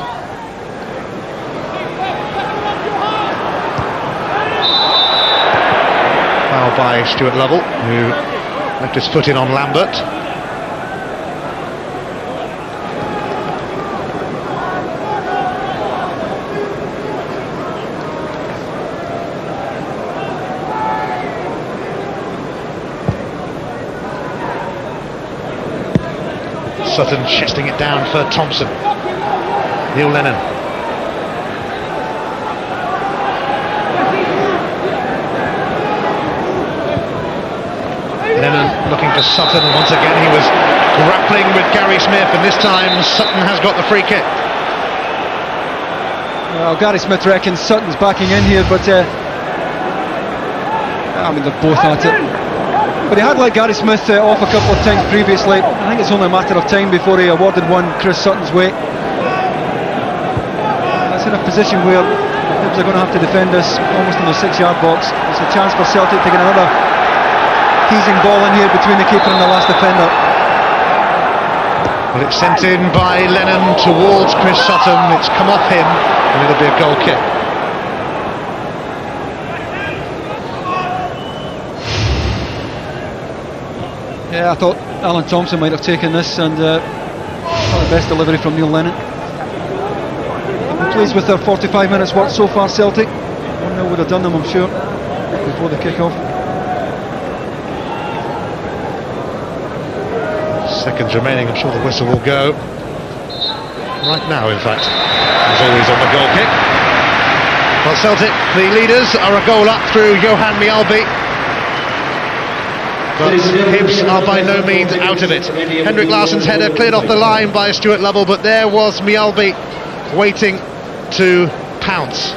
[SPEAKER 1] Foul by Stuart Lovell, who left his foot in on Lambert. Sutton chesting it down for Thompson. Neil Lennon. Lennon looking for Sutton. Once again he was grappling with Gary Smith, and this time Sutton has got the free kick.
[SPEAKER 2] Well, Gary Smith reckons Sutton's backing in here, but I mean, they're both at it. But he had let Gary Smith off a couple of times previously. I think it's only a matter of time before he awarded one Chris Sutton's way. That's in a position where Hibs are going to have to defend this almost in the 6-yard box. It's a chance for Celtic to get another teasing ball in here between the keeper and the last defender.
[SPEAKER 1] Well, it's sent in by Lennon towards Chris Sutton. It's come off him, and it'll be a goal kick.
[SPEAKER 2] Yeah, I thought Alan Thompson might have taken this, and not the best delivery from Neil Lennon. I'm pleased with their 45 minutes work so far, Celtic. 1-0 would have done them, I'm sure, before the kick-off.
[SPEAKER 1] Seconds remaining, I'm sure the whistle will go right now, in fact, as always on the goal kick. Well, Celtic, the leaders, are a goal up through Johan Mjallby, but Hibs are by no means out of it. Henrik Larsson's header cleared off the line by Stuart Lovell, but there was Mjallby waiting to pounce.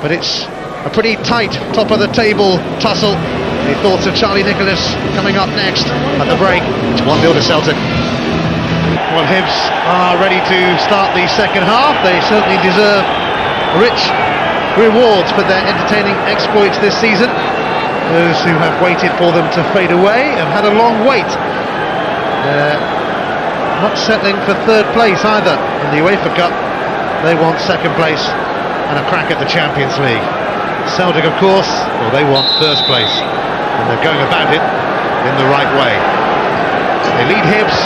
[SPEAKER 1] But it's a pretty tight top of the table tussle. The thoughts of Charlie Nicholas coming up next at the break. It's 1-0 to Celtic. Well, Hibs are ready to start the second half. They certainly deserve rich rewards for their entertaining exploits this season. Those who have waited for them to fade away have had a long wait. They're not settling for third place either in the UEFA Cup. They want second place and a crack at the Champions League. Celtic, of course, well, they want first place, and they're going about it in the right way. They lead Hibs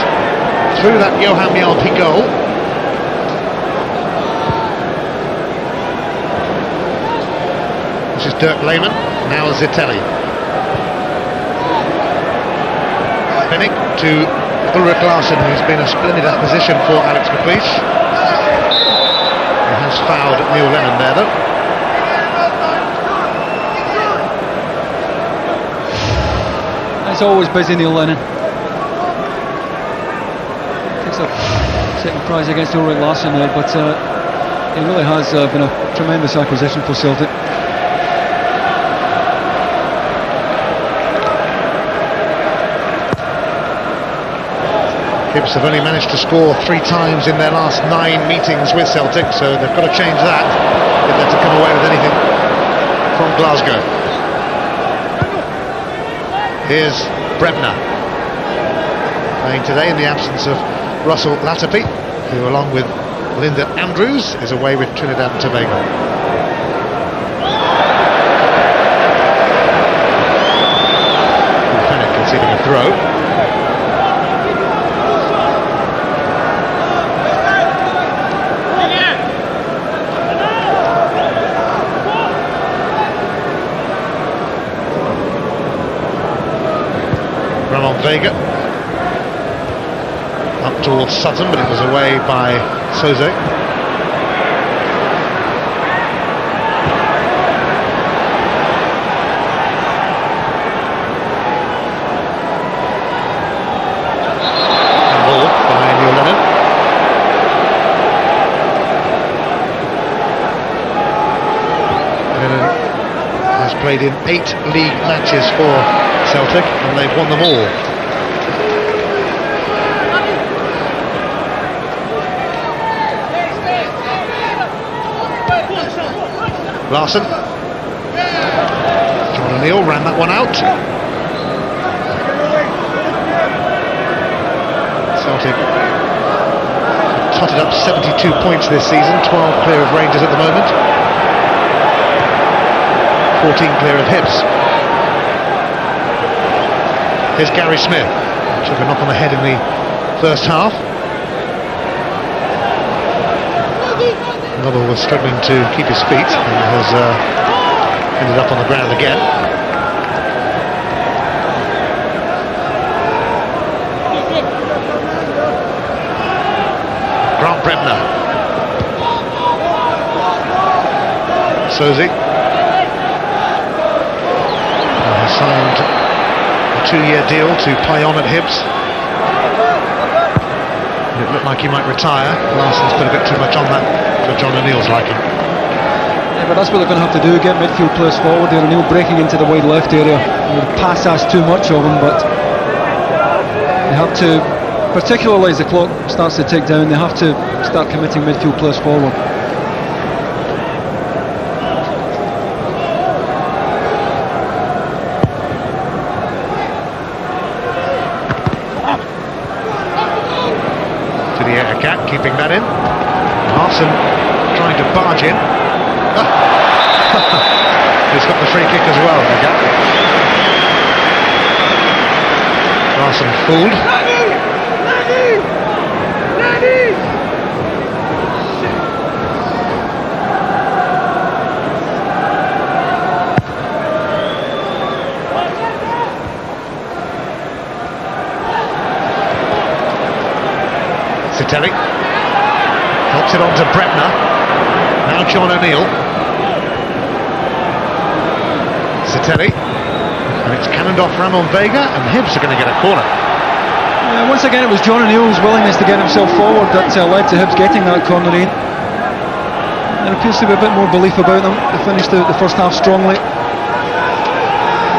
[SPEAKER 1] through that Johan Mjallby goal. This is Dirk Lehmann, now Zitelli. Spinning to Henrik Larsson, who's been a splendid acquisition for Alex McLeish. He has fouled Neil Lennon there, though.
[SPEAKER 2] It's always busy, Neil Lennon. Takes a second prize against Henrik Larsson there, but he really has been a tremendous acquisition for Celtic.
[SPEAKER 1] Hibs have only managed to score 3 times in their last 9 meetings with Celtic, so they've got to change that if they're to come away with anything from Glasgow. Here's Brebner, playing today in the absence of Russell Latterby, who along with Linda Andrews is away with Trinidad and Tobago. Fennick conceding a throw. Ramon Vega up towards Sutton, but it was away by Soze. Ball by Neil Lennon. Lennon has played in 8 league matches for Celtic, and they've won them all. Larsson. John O'Neill ran that one out. Celtic totted up 72 points this season, 12 clear of Rangers at the moment, 14 clear of Hibs. Here's Gary Smith, took a knock on the head in the first half. Lovell was struggling to keep his feet and has ended up on the ground again. Grant Brebner. Soze has signed a 2-year deal to play on at Hibs. It looked like he might retire. Larsson's put a bit too much on that for John O'Neill's liking.
[SPEAKER 2] Yeah, but that's what they're going to have to do, get midfield players forward. O'Neill breaking into the wide left area. The pass has too much of him, but they have to, particularly as the clock starts to tick down, they have to start committing midfield players forward.
[SPEAKER 1] margin. He's got the free kick as well. Larsson fooled. Siteli helps it on to Brebner. Now John O'Neill. Siteli, and it's cannoned off Ramon Vega, and Hibs are going to get a corner.
[SPEAKER 2] Once again, it was John O'Neill's willingness to get himself forward that led to Hibs getting that corner in. There appears to be a bit more belief about them. They finished the first half strongly.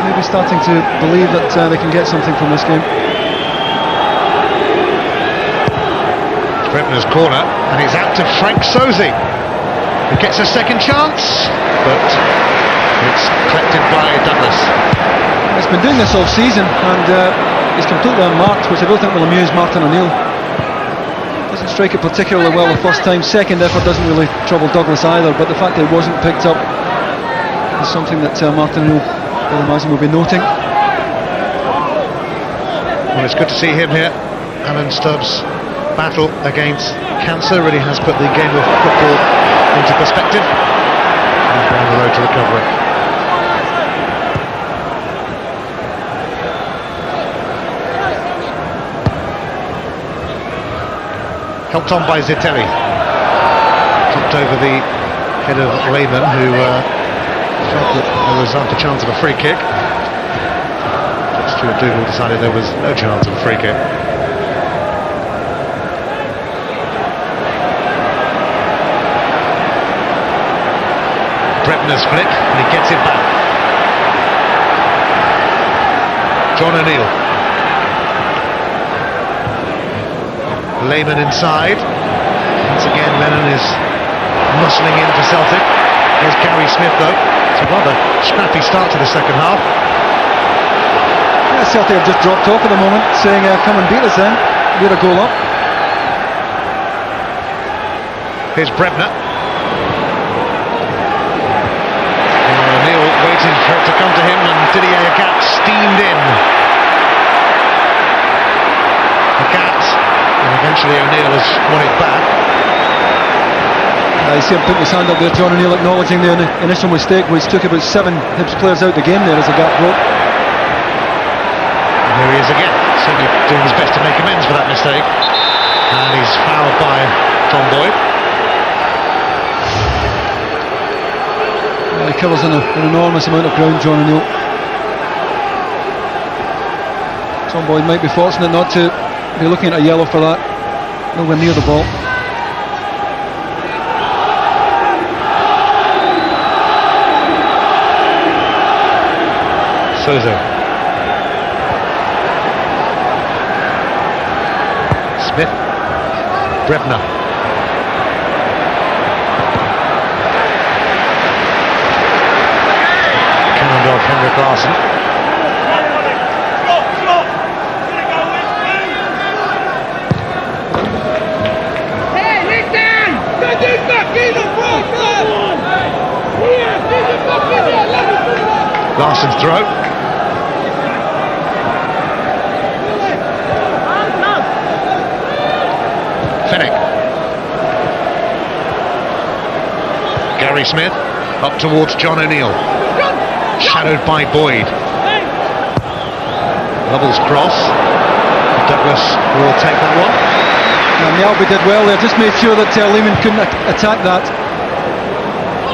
[SPEAKER 2] Maybe starting to believe that they can get something from this game.
[SPEAKER 1] Brebner's corner, and it's out to Frank Sosi, who gets a second chance, but it's collected by Douglas.
[SPEAKER 2] He's been doing this all season, and he's completely unmarked, which I don't think will amuse Martin O'Neill. Doesn't strike it particularly well the first time. Second effort doesn't really trouble Douglas either, but the fact that it wasn't picked up is something that Martin O'Neill, I imagine, will be noting.
[SPEAKER 1] Well, it's good to see him here. Alan Stubbs' battle against cancer really has put the game of football into perspective. He's on the road to recovery. Helped on by Siteli. Dropped over the head of Lennon, who felt that there was a chance of a free kick. Stuart Dougal decided there was no chance of a free kick. Brebner's flick, and he gets it back. John O'Neill. Lehman inside. Once again, Lennon is muscling in for Celtic. There's Gary Smith, though. It's a rather scrappy start to the second half.
[SPEAKER 2] Yeah, Celtic have just dropped off at the moment, saying, come and beat us then. We're a goal up.
[SPEAKER 1] Here's Brebner. Waiting for it to come to him, and Didier Agathe steamed in. Agathe, and eventually O'Neill has won it back.
[SPEAKER 2] You see him putting his hand up there, John O'Neill acknowledging the initial mistake, which took about 7 Hibs players out the game there as Agathe broke.
[SPEAKER 1] And here he is again, certainly doing his best to make amends for that mistake. And he's fouled by John Boyd.
[SPEAKER 2] He covers an enormous amount of ground, John O'Neill. John Boyd might be fortunate not to be looking at a yellow for that. Nowhere near the ball.
[SPEAKER 1] Sozo. Smith. Brebner. Of Henrik Larsson. Larsson's throw. Fennick. Gary Smith up towards John O'Neill. Shadowed by Boyd. Lovell's cross. Douglas will take that one.
[SPEAKER 2] Mjallby did well there, just made sure that Lehman couldn't attack that.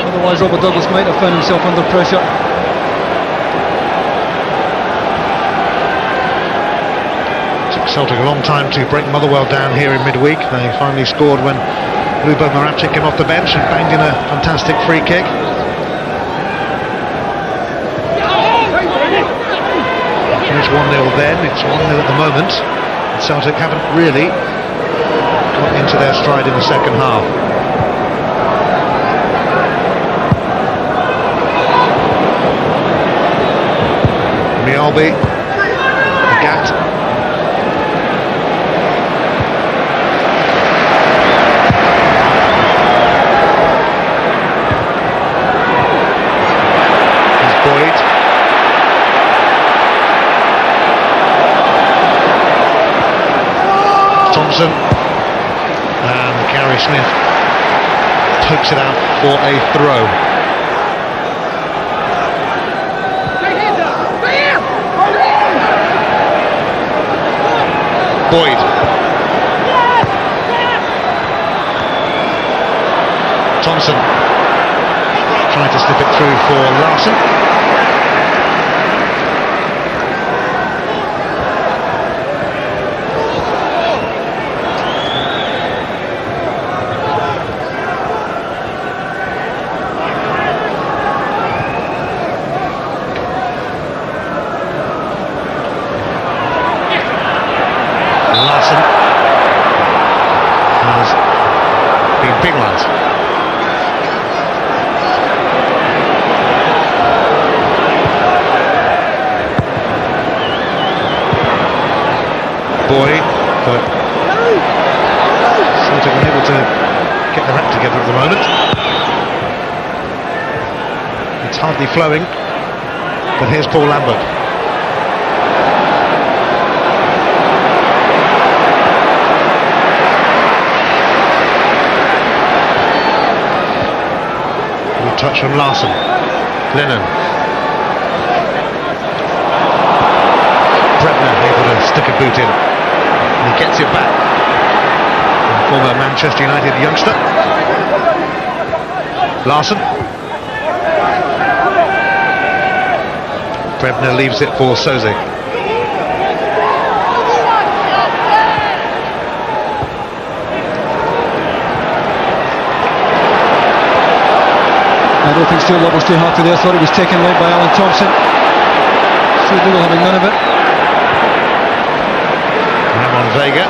[SPEAKER 2] Otherwise Robert Douglas might have found himself under pressure.
[SPEAKER 1] Took Celtic a long time to break Motherwell down here in midweek. They finally scored when Lubo Moravcik came off the bench and banged in a fantastic free kick. It's 1-0 then, it's 1-0 at the moment. Celtic haven't really got into their stride in the second half. Mjallby, Agathe. Thompson, and Gary Smith pokes it out for a throw. Boyd. Thompson trying to slip it through for Larsson. Larsson has been big lads. Boy, but Celtic unable to get their act together at the moment. It's hardly flowing, but here's Paul Lambert. Good touch from Larsson. Lennon. Brebner able to stick a boot in. And he gets it back. The former Manchester United youngster. Larsson. Brebner leaves it for Soze.
[SPEAKER 2] I don't think Stuart Love was too happy there. I thought it was taken late by Alan Thompson. Stuart Little having none of it.
[SPEAKER 1] Ramon Vega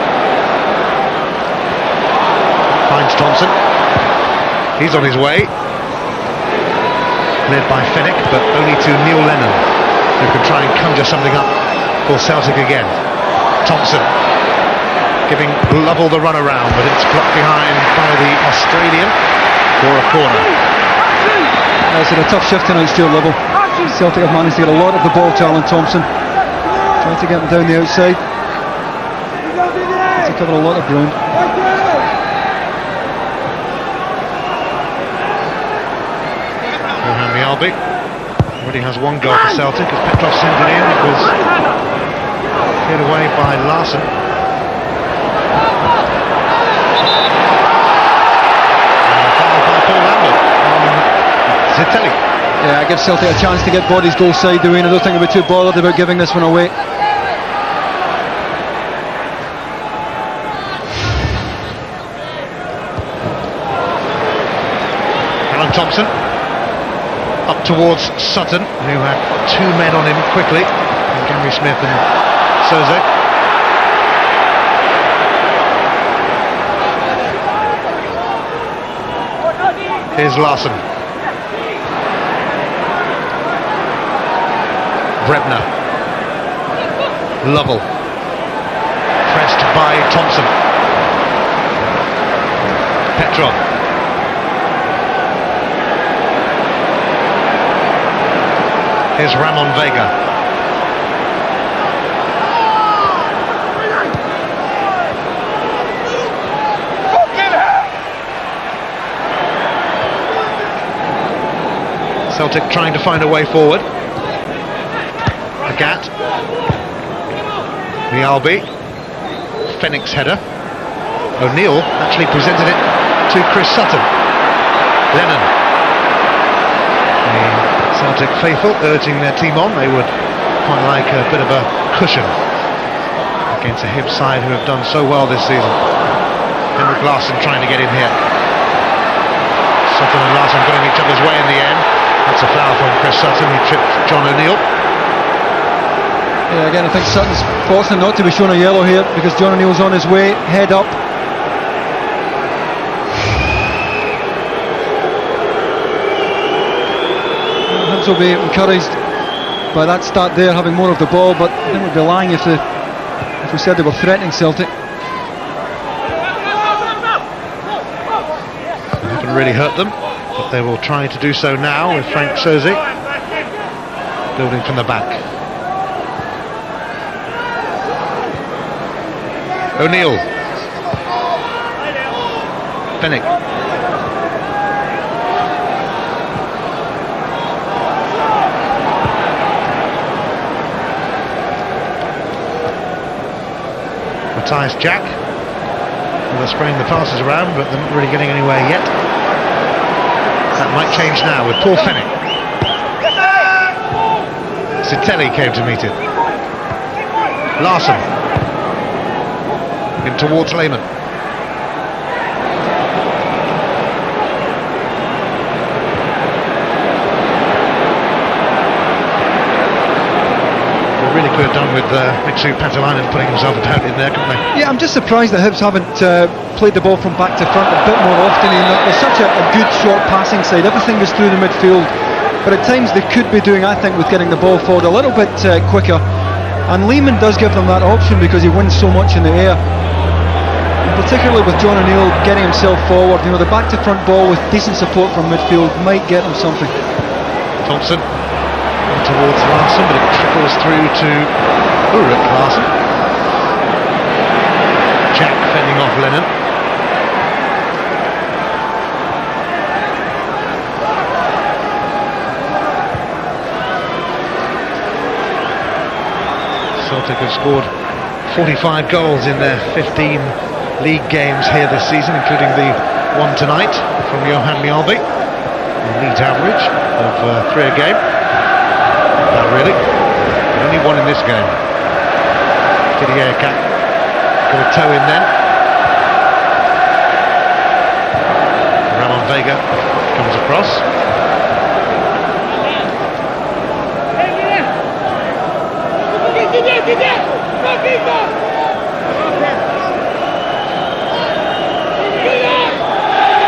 [SPEAKER 1] finds Thompson. He's on his way. Led by Fenwick, but only to Neil Lennon, who can try and conjure something up for Celtic again. Thompson giving Lovell the run around, but it's blocked behind by the Australian for a corner.
[SPEAKER 2] It's a tough shift tonight, Stuart Lovell. Celtic have managed to get a lot of the ball to Alan Thompson. Trying to get him down the outside. To cover a lot of ground.
[SPEAKER 1] Johan Mjallby already has one goal for Celtic as Petrov sent it in. It was cleared away by Larsson. And fouled by Paul Lambert on Zitelli.
[SPEAKER 2] Yeah, it gives Celtic a chance to get bodies goal side, Dwayne. I don't think they'll be too bothered about giving this one away.
[SPEAKER 1] Thompson up towards Sutton, who had two men on him quickly, Gary Smith and Soze. Here's Larsson. Brebner. Lovell. Pressed by Thompson. Petrov. Here's Ramon Vega. Celtic trying to find a way forward. Agathe. Mjallby. Fenwick's header. O'Neill actually presented it to Chris Sutton. Lennon. Celtic faithful urging their team on. They would quite like a bit of a cushion against a Hibs side who have done so well this season. Henrik Larsson trying to get in here. Sutton and Larsson going each other's way in the end. That's a foul from Chris Sutton. He tripped John O'Neill.
[SPEAKER 2] Yeah, again I think Sutton's fortunate not to be shown a yellow here because John O'Neill's on his way, head up. Will be encouraged by that start there, having more of the ball, but I think we'd be lying if we said they were threatening Celtic.
[SPEAKER 1] It haven't really hurt them, but they will try to do so now with Frank Soze building from the back. O'Neill Fenwick. Matthias Jack. Well, they're spraying the passes around, but they're not really getting anywhere yet. That might change now with Paul Fenwick. Sitelli came to meet it. Larsson. In towards Lehmann. Really could have done with Mixu Patalainen putting himself out in there, couldn't they?
[SPEAKER 2] Yeah, I'm just surprised that Hibs haven't played the ball from back to front a bit more often. They're such a good short passing side. Everything goes through the midfield, but at times they could be doing, I think, with getting the ball forward a little bit quicker. And Lehmann does give them that option because he wins so much in the air. And particularly with John O'Neill getting himself forward, the back to front ball with decent support from midfield might get them something.
[SPEAKER 1] Thompson towards Larsson, but it trickles through to Henrik Larsson. Jack fending off Lennon. Celtic have scored 45 goals in their 15 league games here this season, including the one tonight from Johan Mjallby. A neat average of 3 a game. Not really. Only one in this game. Didier Agathe got a toe in then. Ramon Vega comes across.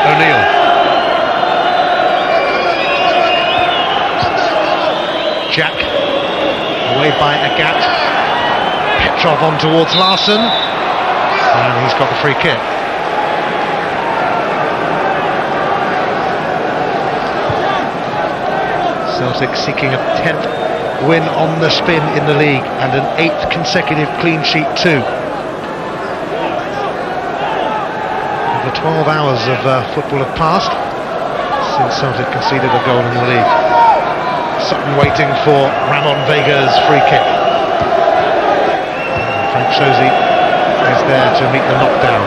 [SPEAKER 1] O'Neill. Jack, away by Agathe. Petrov on towards Larsson, and he's got the free kick. Celtic seeking a 10th win on the spin in the league and an 8th consecutive clean sheet too. Over 12 hours of football have passed since Celtic conceded a goal in the league. Sutton waiting for Ramon Vega's free kick. Frank Shozy is there to meet the knockdown.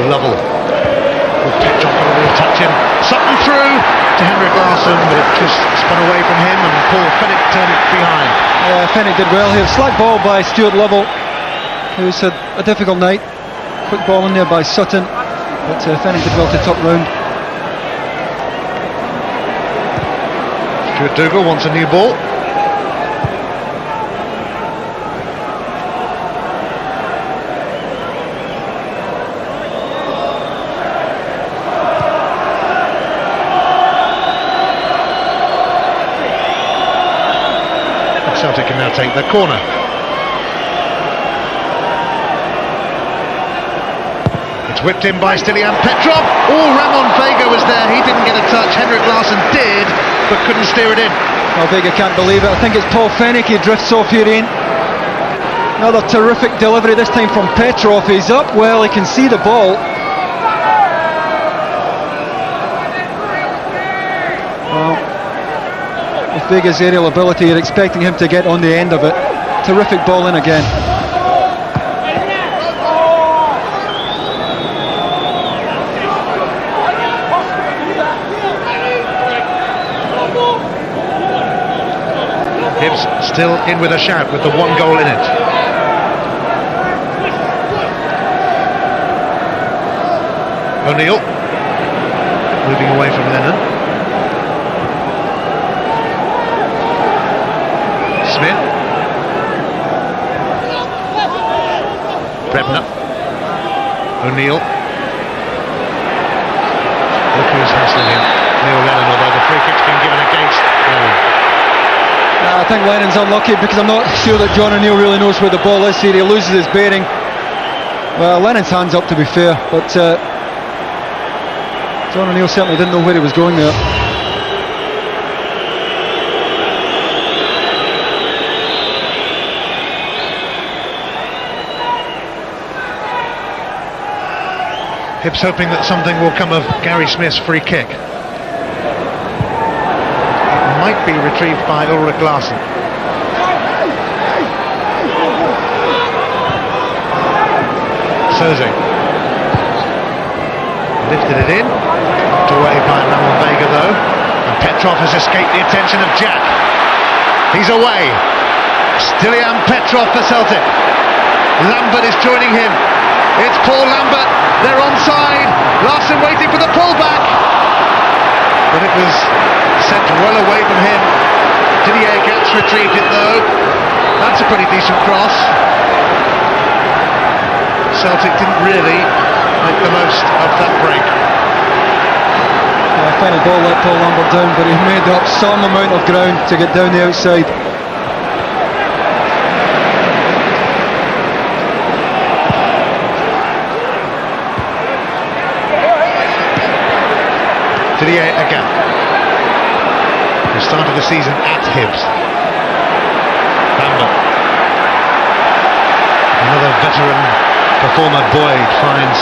[SPEAKER 1] Lovell. With Petrov got a little touch in. Sutton through to Henrik Larsson, but it just spun away from him and Paul Fenwick turned it behind.
[SPEAKER 2] Yeah, Fenwick did well here. Slack ball by Stuart Lovell, who's had a difficult night. Quick ball in there by Sutton, but Fenwick did well to top round.
[SPEAKER 1] Stuart Dougal wants a new ball. Celtic can now take their corner. It's whipped in by Stilian Petrov. Oh, Ramon Vega was there. He didn't get a touch. Henrik Larsson did, but couldn't steer it in.
[SPEAKER 2] Well, Vega can't believe it. I think it's Paul Fenwick. He drifts off here in. Another terrific delivery, this time from Petrov. He's up well, he can see the ball. Well, with Vega's aerial ability, you're expecting him to get on the end of it. Terrific ball in again.
[SPEAKER 1] Hibs still in with a shout with the 1 goal in it. O'Neill moving away from Lennon. Smith. Brebner. O'Neill. Look who's hassling him. Neil Lennon, although the free kick's been given against.
[SPEAKER 2] I think Lennon's unlucky because I'm not sure that John O'Neill really knows where the ball is here. He loses his bearing. Well, Lennon's hands up, to be fair, but John O'Neill certainly didn't know where he was going there.
[SPEAKER 1] Hibs hoping that something will come of Gary Smith's free kick. It might be retrieved by Henrik Larsson. Soze lifted it in, knocked away by Ramon Vega though, and Petrov has escaped the attention of Jack. He's away. Stilian Petrov for Celtic. Lambert is joining him. It's Paul Lambert. They're onside. Larsson waiting for the pullback, but it was sent well away from him. Didier Agathe retrieved it though. That's a pretty decent cross. Celtic didn't really make the most of that break.
[SPEAKER 2] Final ball let Paul Lambert down, but he made up some amount of ground to get down the outside.
[SPEAKER 1] Didier Agathe, who started the season at Hibs. Lambert, another veteran performer. Boyd finds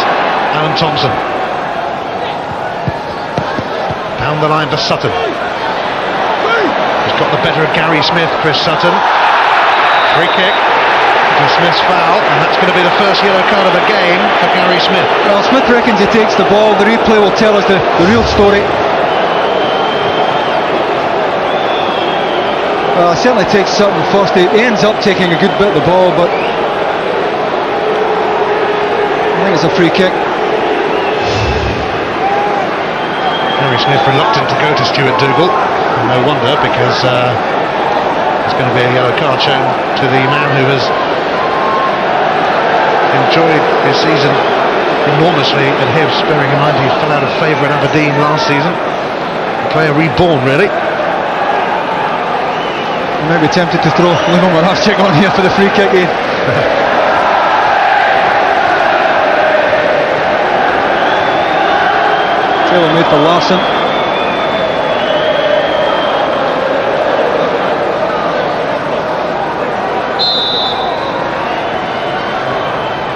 [SPEAKER 1] Alan Thompson. Down the line for Sutton. He's got the better of Gary Smith, Chris Sutton. Free kick. And Smith's foul, and that's going to be the first yellow card of the game for Gary Smith.
[SPEAKER 2] Well, Smith reckons he takes the ball. The replay will tell us the real story. Well, it certainly takes Sutton first. He ends up taking a good bit of the ball, but I think it's a free kick.
[SPEAKER 1] Gary Smith reluctant to go to Stuart Dougal, and no wonder, because there's going to be a yellow card shown to the man who has enjoyed his season enormously at Hibs, bearing in mind he fell out of favour at Aberdeen last season. A player reborn, really.
[SPEAKER 2] Maybe tempted to throw Lennon on here for the free kick in. Taylor made for Larsson.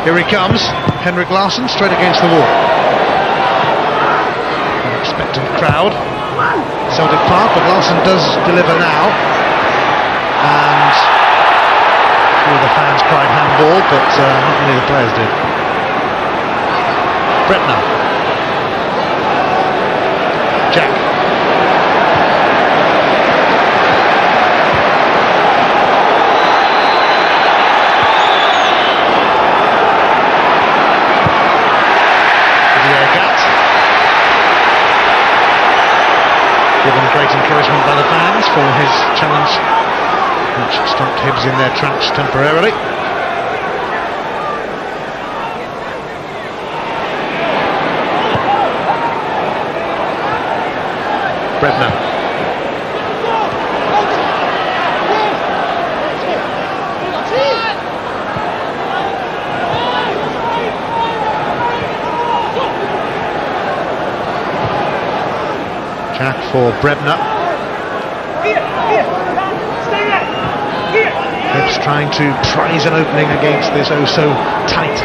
[SPEAKER 1] Here he comes, Henrik Larsson, straight against the wall. An expectant crowd, Celtic Park, but Larsson does deliver now. And a few of the fans cried handball, but not many of the players did. Bretner. Jack. Didier Agathe. Given great encouragement by the fans for his challenge, which stopped Hibs in their tracks temporarily. Bretner. Jack for Bretner. Hibs trying to prize an opening against this oh-so tight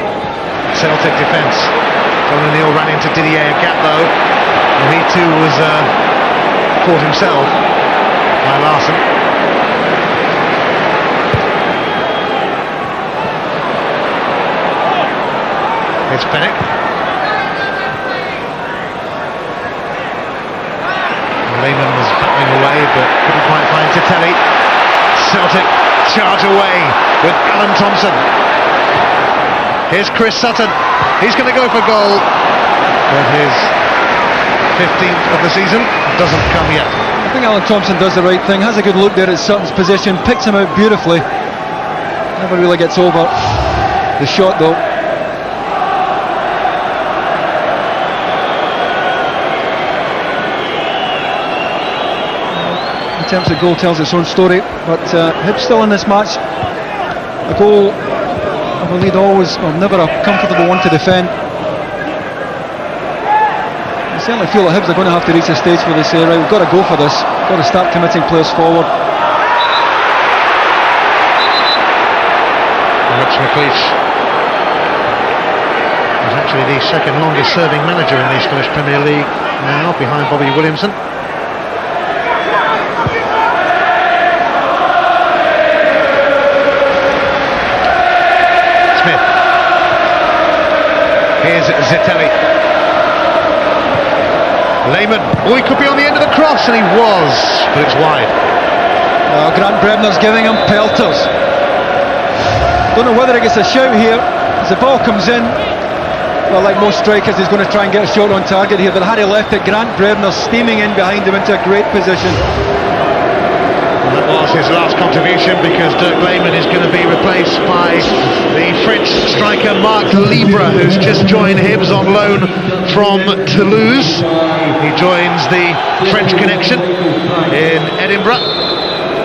[SPEAKER 1] Celtic defence. John O'Neill ran into Didier Agathe though, and he too was caught himself by Larsson. Here's Fennick. Lehman was battling away but couldn't quite find Titelli. Celtic charge away with Alan Thompson. Here's Chris Sutton. He's going to go for goal, but his 15th of the season doesn't come yet.
[SPEAKER 2] I think Alan Thompson does the right thing, has a good look there at Sutton's position, picks him out beautifully. Never really gets over the shot though. In terms of goal tells its own story, but Hibs still in this match. A goal, I believe, never a comfortable one to defend. I certainly feel that Hibs are going to have to reach a stage where they say, right, we've got to go for this, got to start committing players forward.
[SPEAKER 1] Rich McLeish was actually the second longest serving manager in the Scottish Premier League now, behind Bobby Williamson. Smith. Here's Zitelli. Lehmann. Oh, he could be on the end of the cross, and he was, but it's wide.
[SPEAKER 2] Grant Brebner's giving him pelters. Don't know whether he gets a shout here as the ball comes in. Well, like most strikers, he's going to try and get a shot on target here, but had he left it, Grant Brebner steaming in behind him into a great position.
[SPEAKER 1] Well, that was his last contribution, because Dirk Lehmann is going to be replaced by the French striker Marc Libre, who's just joined Hibs on loan from Toulouse. He joins the French connection in Edinburgh,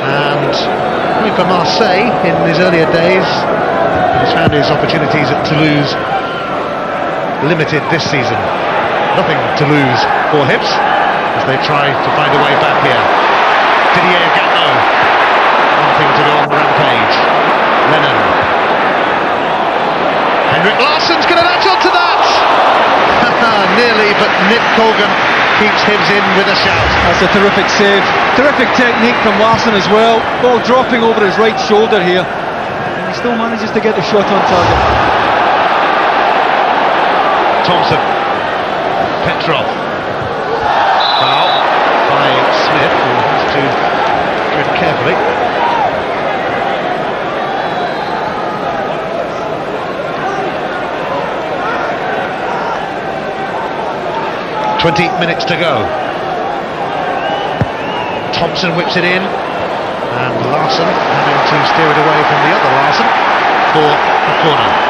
[SPEAKER 1] and coming from Marseille in his earlier days, he's found his opportunities at Toulouse limited this season. Nothing to lose for Hibs as they try to find a way back here. Didier Agathe, nothing to go on the rampage. Lennon. Henrik Larsson's going to latch onto that! Nearly, but Nick Colgan keeps Hibs in with a shout.
[SPEAKER 2] That's a terrific save. Terrific technique from Larsson as well. Ball dropping over his right shoulder here, and he still manages to get the shot on target.
[SPEAKER 1] Thompson. Petrov. Foul by Smith, who has to tread carefully. .20 minutes to go. Thompson whips it in, and Larsson having to steer it away from the other Larsson for a corner.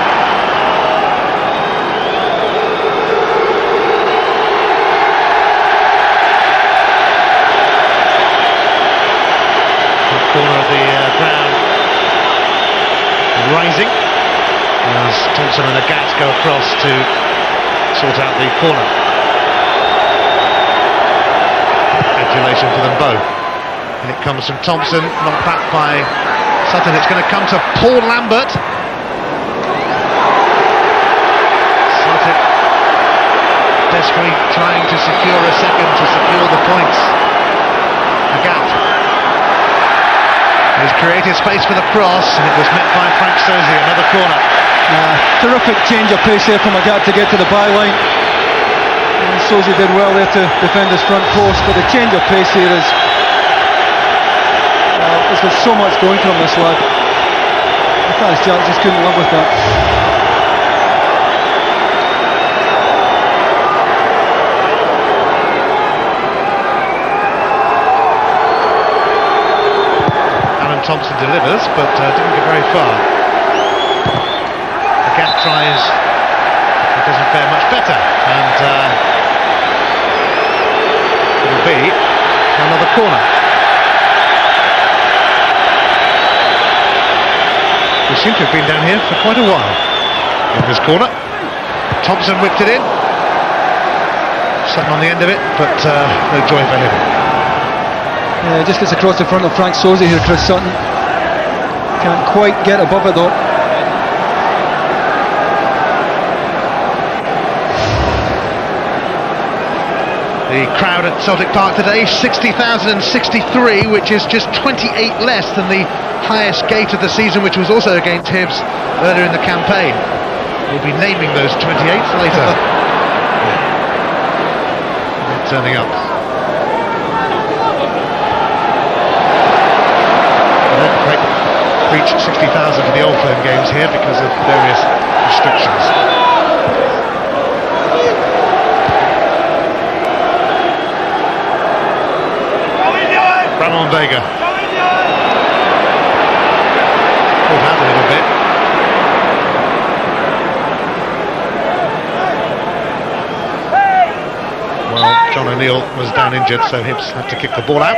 [SPEAKER 1] Corner of the ground rising as Thompson and Agathe go across to sort out the corner. Adulation for them both. And it comes from Thompson, knocked back by Sutton. It's going to come to Paul Lambert. Celtic desperately trying to secure a second to secure the points. Agathe. He's created space for the cross, and it was met by Frank Sosie, another corner.
[SPEAKER 2] Terrific change of pace there from Agathe to get to the byline. Sosie did well there to defend his front post, but the change of pace here is... there's got so much going from this lad. I thought his Jack just couldn't live with that.
[SPEAKER 1] Thompson delivers, but didn't get very far. Agathe tries, it doesn't fare much better, and it'll be another corner. We seem to have been down here for quite a while in this corner. Thompson whipped it in. Sutton on the end of it, but no joy for him.
[SPEAKER 2] Yeah, just gets across the front of Frank Sosie here, Chris Sutton. Can't quite get above it though.
[SPEAKER 1] The crowd at Celtic Park today, 60,063, which is just 28 less than the highest gate of the season, which was also against Hibs earlier in the campaign. We'll be naming those 28s later. They're turning up. Reach 60,000 for the Old Firm games here because of various restrictions. Ramon Vega. Pulled out a little bit. Well, John O'Neill was down injured, so Hibs had to kick the ball out.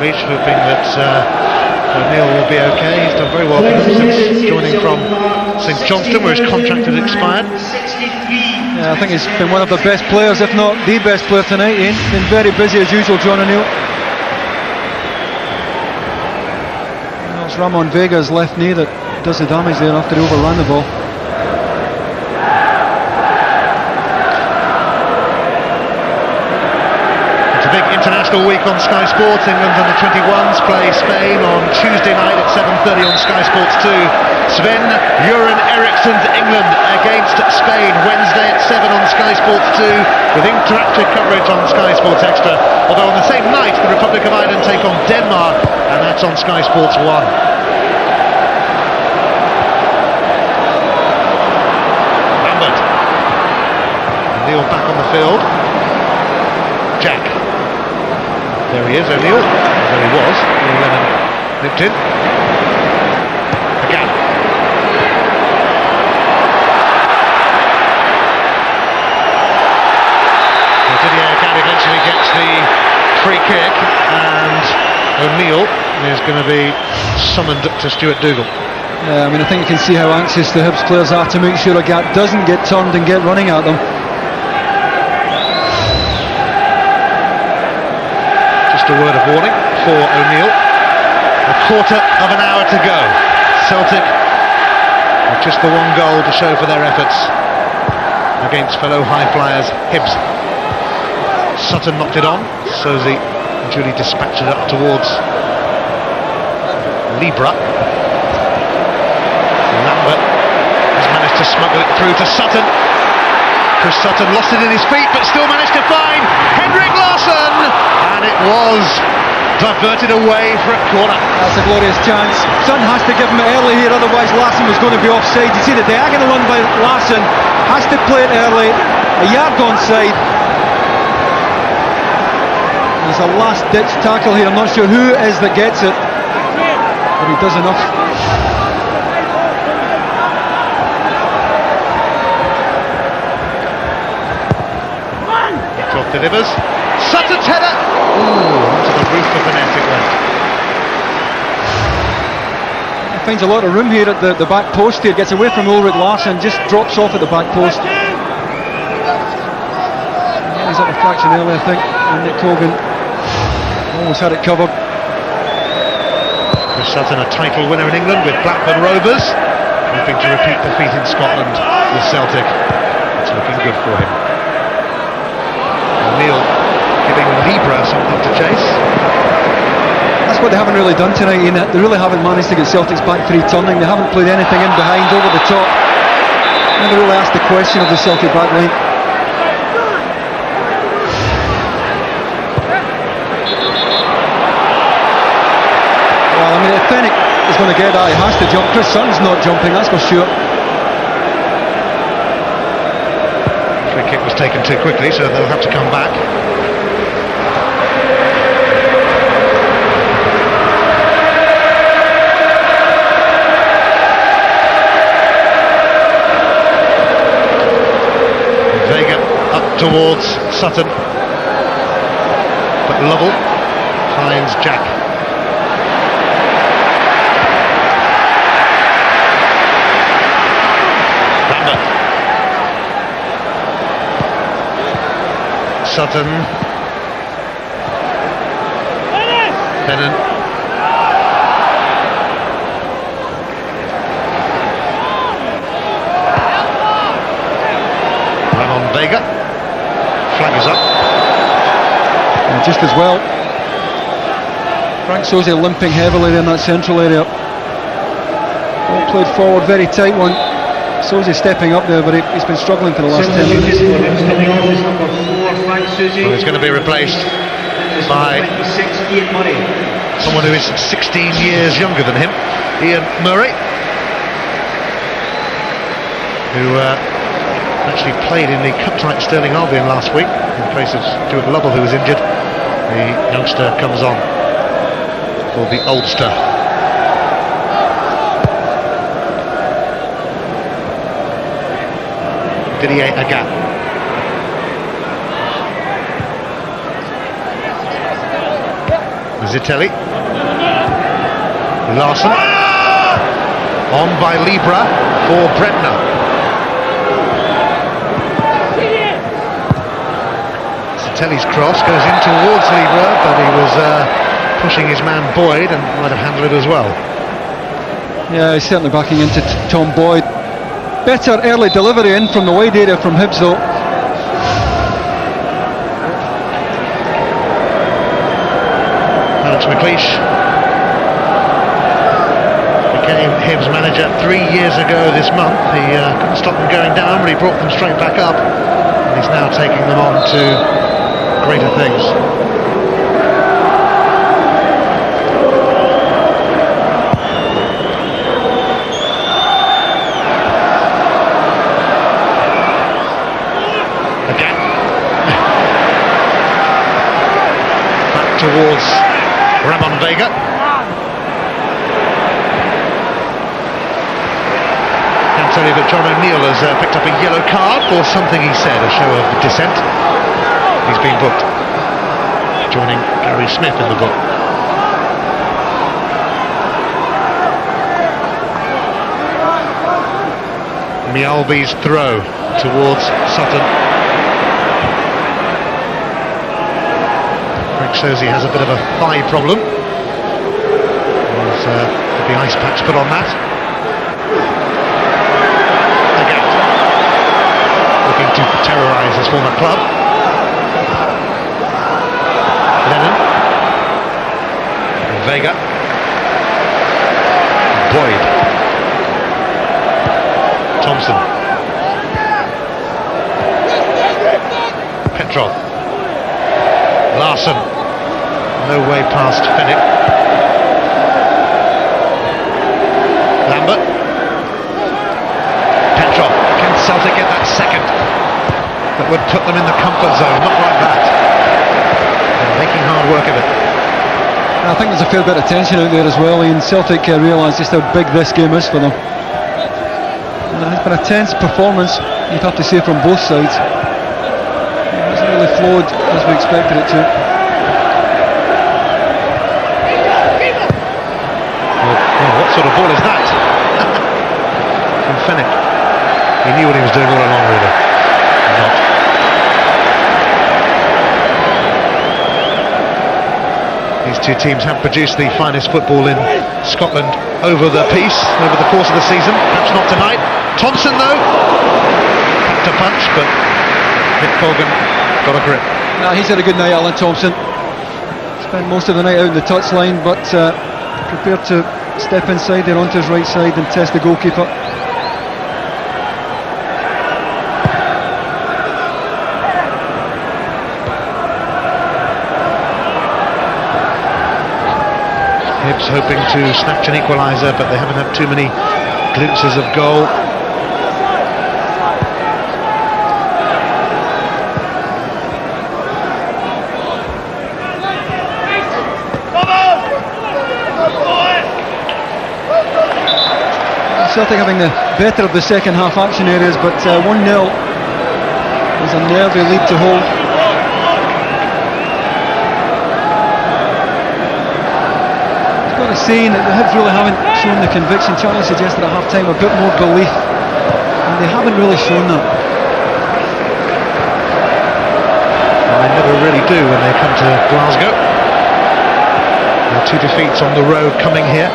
[SPEAKER 1] Beach, hoping that O'Neill will be okay. He's done very well since joining from St Johnstone, where his contract had expired.
[SPEAKER 2] Yeah, I think he's been one of the best players, if not the best player tonight, Ian. Been very busy as usual, John O'Neill. It's Ramon Vega's left knee that does the damage there after he overran the ball.
[SPEAKER 1] Big international week on Sky Sports. England's under-21s play Spain on Tuesday night at 7:30 on Sky Sports 2. Sven-Göran Eriksson's England against Spain Wednesday at 7 on Sky Sports 2 with interactive coverage on Sky Sports Extra. Although on the same night the Republic of Ireland take on Denmark, and that's on Sky Sports 1. Lambert. O'Neill back on the field. Jack. There he is, O'Neill. There he was. Lennon nipped in. Again. Didier Agathe eventually gets the free kick, and O'Neill is going to be summoned to Stuart Dougal.
[SPEAKER 2] Yeah, I mean, I think you can see how anxious the Hibs players are to make sure Agathe doesn't get turned and get running at them.
[SPEAKER 1] Just a word of warning for O'Neill. A quarter of an hour to go. Celtic with just the one goal to show for their efforts against fellow high flyers Hibs. Sutton knocked it on. Sosie duly dispatched it up towards Libra. Lambert has managed to smuggle it through to Sutton. Chris Sutton lost it in his feet, but still managed to find Henrik Larsson, and it was diverted away for a corner.
[SPEAKER 2] That's a glorious chance. Sutton has to give him it early here, otherwise Larsson was going to be offside. You see the diagonal one by Larsson, has to play it early, a yard onside. There's a last-ditch tackle here. I'm not sure who it is that gets it, but he does enough.
[SPEAKER 1] Delivers. Sutton's header. Ooh, to the roof of the net it went.
[SPEAKER 2] He finds a lot of room here at the back post here. Gets away from Ulrich Larsson, just drops off at the back post. Yeah, he's up a fraction early, I think. And Nick Cogan almost had it covered.
[SPEAKER 1] Chris Sutton, a title winner in England with Blackburn Rovers, hoping to repeat the feat in Scotland with Celtic. It's looking good for him. O'Neill giving Libra something to chase.
[SPEAKER 2] That's what they haven't really done tonight, Ian. They really haven't managed to get Celtic's back three turning. They haven't played anything in behind, over the top. Never really asked the question of the Celtic back line. Well, I mean, if Fennick is going to get that, he has to jump. Chris Sutton's not jumping, that's for sure.
[SPEAKER 1] Free kick was taken too quickly, so they'll have to come back. Vega up towards Sutton, but Lovell finds Jack. Sutton. Lennon. Ramon Vega. Flag is up.
[SPEAKER 2] And just as well. Frank Sosie limping heavily there in that central area. All played forward, very tight one. Sosie stepping up there, but he's been struggling for the last 10 minutes.
[SPEAKER 1] Well, he's going to be replaced by someone who is 16 years younger than him, Ian Murray, who actually played in the cup tie at Stirling Albion last week in place of Stuart Lovell, who was injured. The youngster comes on for the oldster. Didier Agathe. Zitelli. Larsson. On by Libra for Brebner. Zitelli's cross goes in towards Libra, but he was pushing his man Boyd and might have handled it as well.
[SPEAKER 2] Yeah, he's certainly backing into Tom Boyd. Better early delivery in from the wide area from Hibs though.
[SPEAKER 1] Alex McLeish became Hibs manager 3 years ago this month. He couldn't stop them going down, but he brought them straight back up, and he's now taking them on to greater things. Again. Back towards Ramon Vega. Can tell you that John O'Neill has picked up a yellow card for something he said, a show of dissent. He's been booked, joining Gary Smith in the book. Mjallby's throw towards Sutton. Shows he has a bit of a thigh problem. There's the ice packs put on that. Again, looking to terrorise his former club. Lennon. Vega. Boyd. Thompson. Petrov. Larsson. No way past Henrik. Lambert. Petrov. Can Celtic get that second? That would put them in the comfort zone. Not like that. They're making hard work of it.
[SPEAKER 2] I think there's a fair bit of tension out there as well, and Celtic realise just how big this game is for them. And it's been a tense performance, you'd have to say, from both sides. It hasn't really flowed as we expected it to.
[SPEAKER 1] What sort of ball is that? From Fennick. He knew what he was doing all along, really. Not. These two teams have produced the finest football in Scotland over the course of the season. Perhaps not tonight. Thompson, though, packed a punch, but Nick Colgan got a grip.
[SPEAKER 2] Nah, he's had a good night, Alan Thompson. Spent most of the night out in the touchline, but prepared to step inside there onto his right side and test the goalkeeper.
[SPEAKER 1] Hibs hoping to snatch an equaliser, but they haven't had too many glimpses of goal.
[SPEAKER 2] Celtic having the better of the second half action areas, but 1-0 was a nervy lead to hold. I've got to say that the Hibs really haven't shown the conviction. Charlie suggested at half time a bit more belief, and they haven't really shown that.
[SPEAKER 1] Well, they never really do when they come to Glasgow. There are 2 defeats on the road coming here,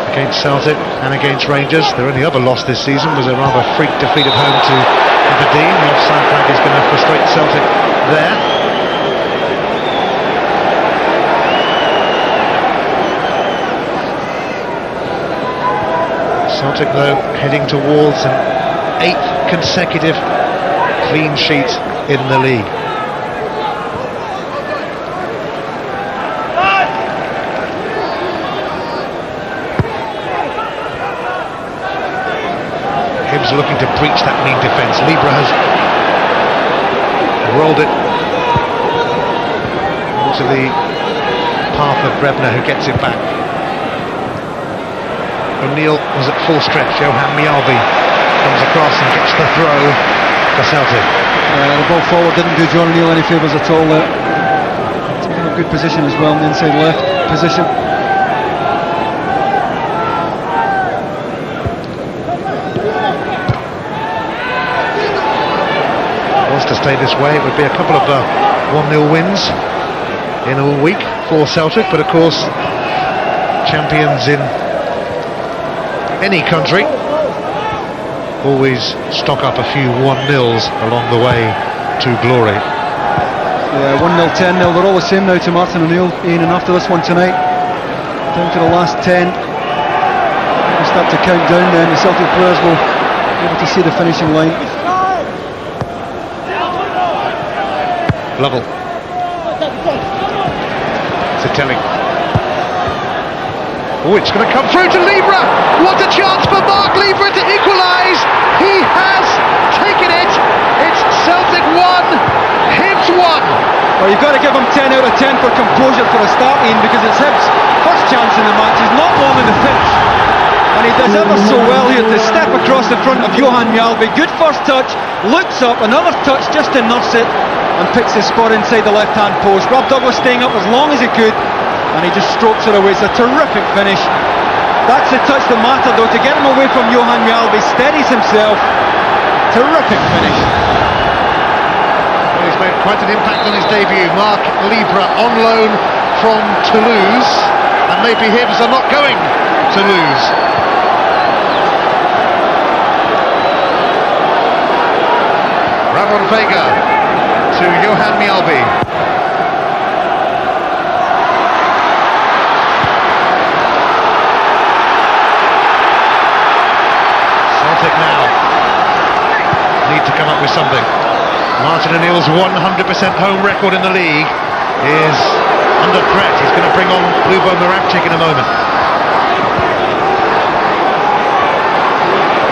[SPEAKER 1] against Celtic and against Rangers. Their only other loss this season was a rather freak defeat at home to Aberdeen. The offside flag is going to frustrate Celtic there. Celtic, though, heading towards an 8th consecutive clean sheet in the league. Hibs are looking to breach that mean defence. Libra has rolled it into the path of Brebner, who gets it back. O'Neill was at full stretch. Johan Mjallby comes across and gets the throw for Celtic.
[SPEAKER 2] The ball forward didn't do John O'Neill any favours at all there. Taking a good position as well in the inside left position.
[SPEAKER 1] To stay this way, it would be a couple of 1-0 wins in a week for Celtic, but of course champions in any country always stock up a few 1-0s along the way to glory.
[SPEAKER 2] Yeah, 1-0, 10-0, they're all the same now to Martin O'Neill, Ian, and after this one tonight, down to the last 10. We'll start to count down then, the Celtic players will be able to see the finishing line.
[SPEAKER 1] Lovell. Sutton. Oh, it's going to come through to Libra. What a chance for Mark Libra to equalise. He has taken it. It's Celtic 1, Hibs 1.
[SPEAKER 2] Well, you've got to give him 10 out of 10 for composure for a start, Ian, because it's Hibs' first chance in the match. He's not long in the finish. And he does ever so well here to step across the front of Johan Mjallby. Good first touch, looks up, another touch just to nurse it, and picks his spot inside the left-hand post. Rob Douglas staying up as long as he could, and he just strokes it away. It's a terrific finish. That's the touch that mattered, though, to get him away from Johan Mjallby. Steadies himself. Terrific finish.
[SPEAKER 1] Well, he's made quite an impact on his debut. Mark Libra on loan from Toulouse, and maybe Hibs are not going to lose. Ramon Vega to Johan Mjallby. Celtic now need to come up with something. Martin O'Neill's 100% home record in the league is under threat. He's going to bring on Lubo Moravcik in a moment.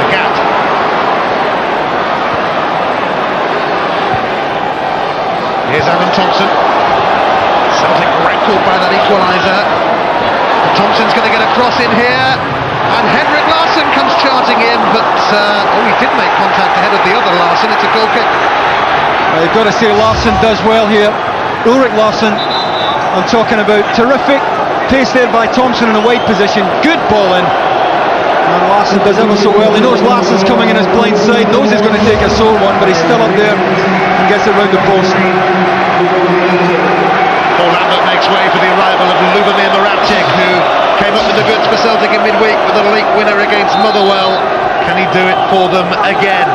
[SPEAKER 1] Agathe. Here's Alan Thompson. Celtic rankled by that equaliser. Thompson's going to get a cross in here, and Henrik Larsson comes charging in, but he did make contact ahead of the other Larsson. It's a goal kick.
[SPEAKER 2] You've got to say Larsson does well here. Ulrik Larsson, I'm talking about. Terrific pace there by Thompson in a wide position. Good ball in, and Larsson does ever so well. He knows Larsson's coming in his blind side, knows he's going to take a sore one, but he's still up there and gets it round the post.
[SPEAKER 1] Paul Lambert makes way for the arrival of Lubomir Moravcik, who came up with the goods for Celtic in midweek with a late winner against Motherwell. Can he do it for them again?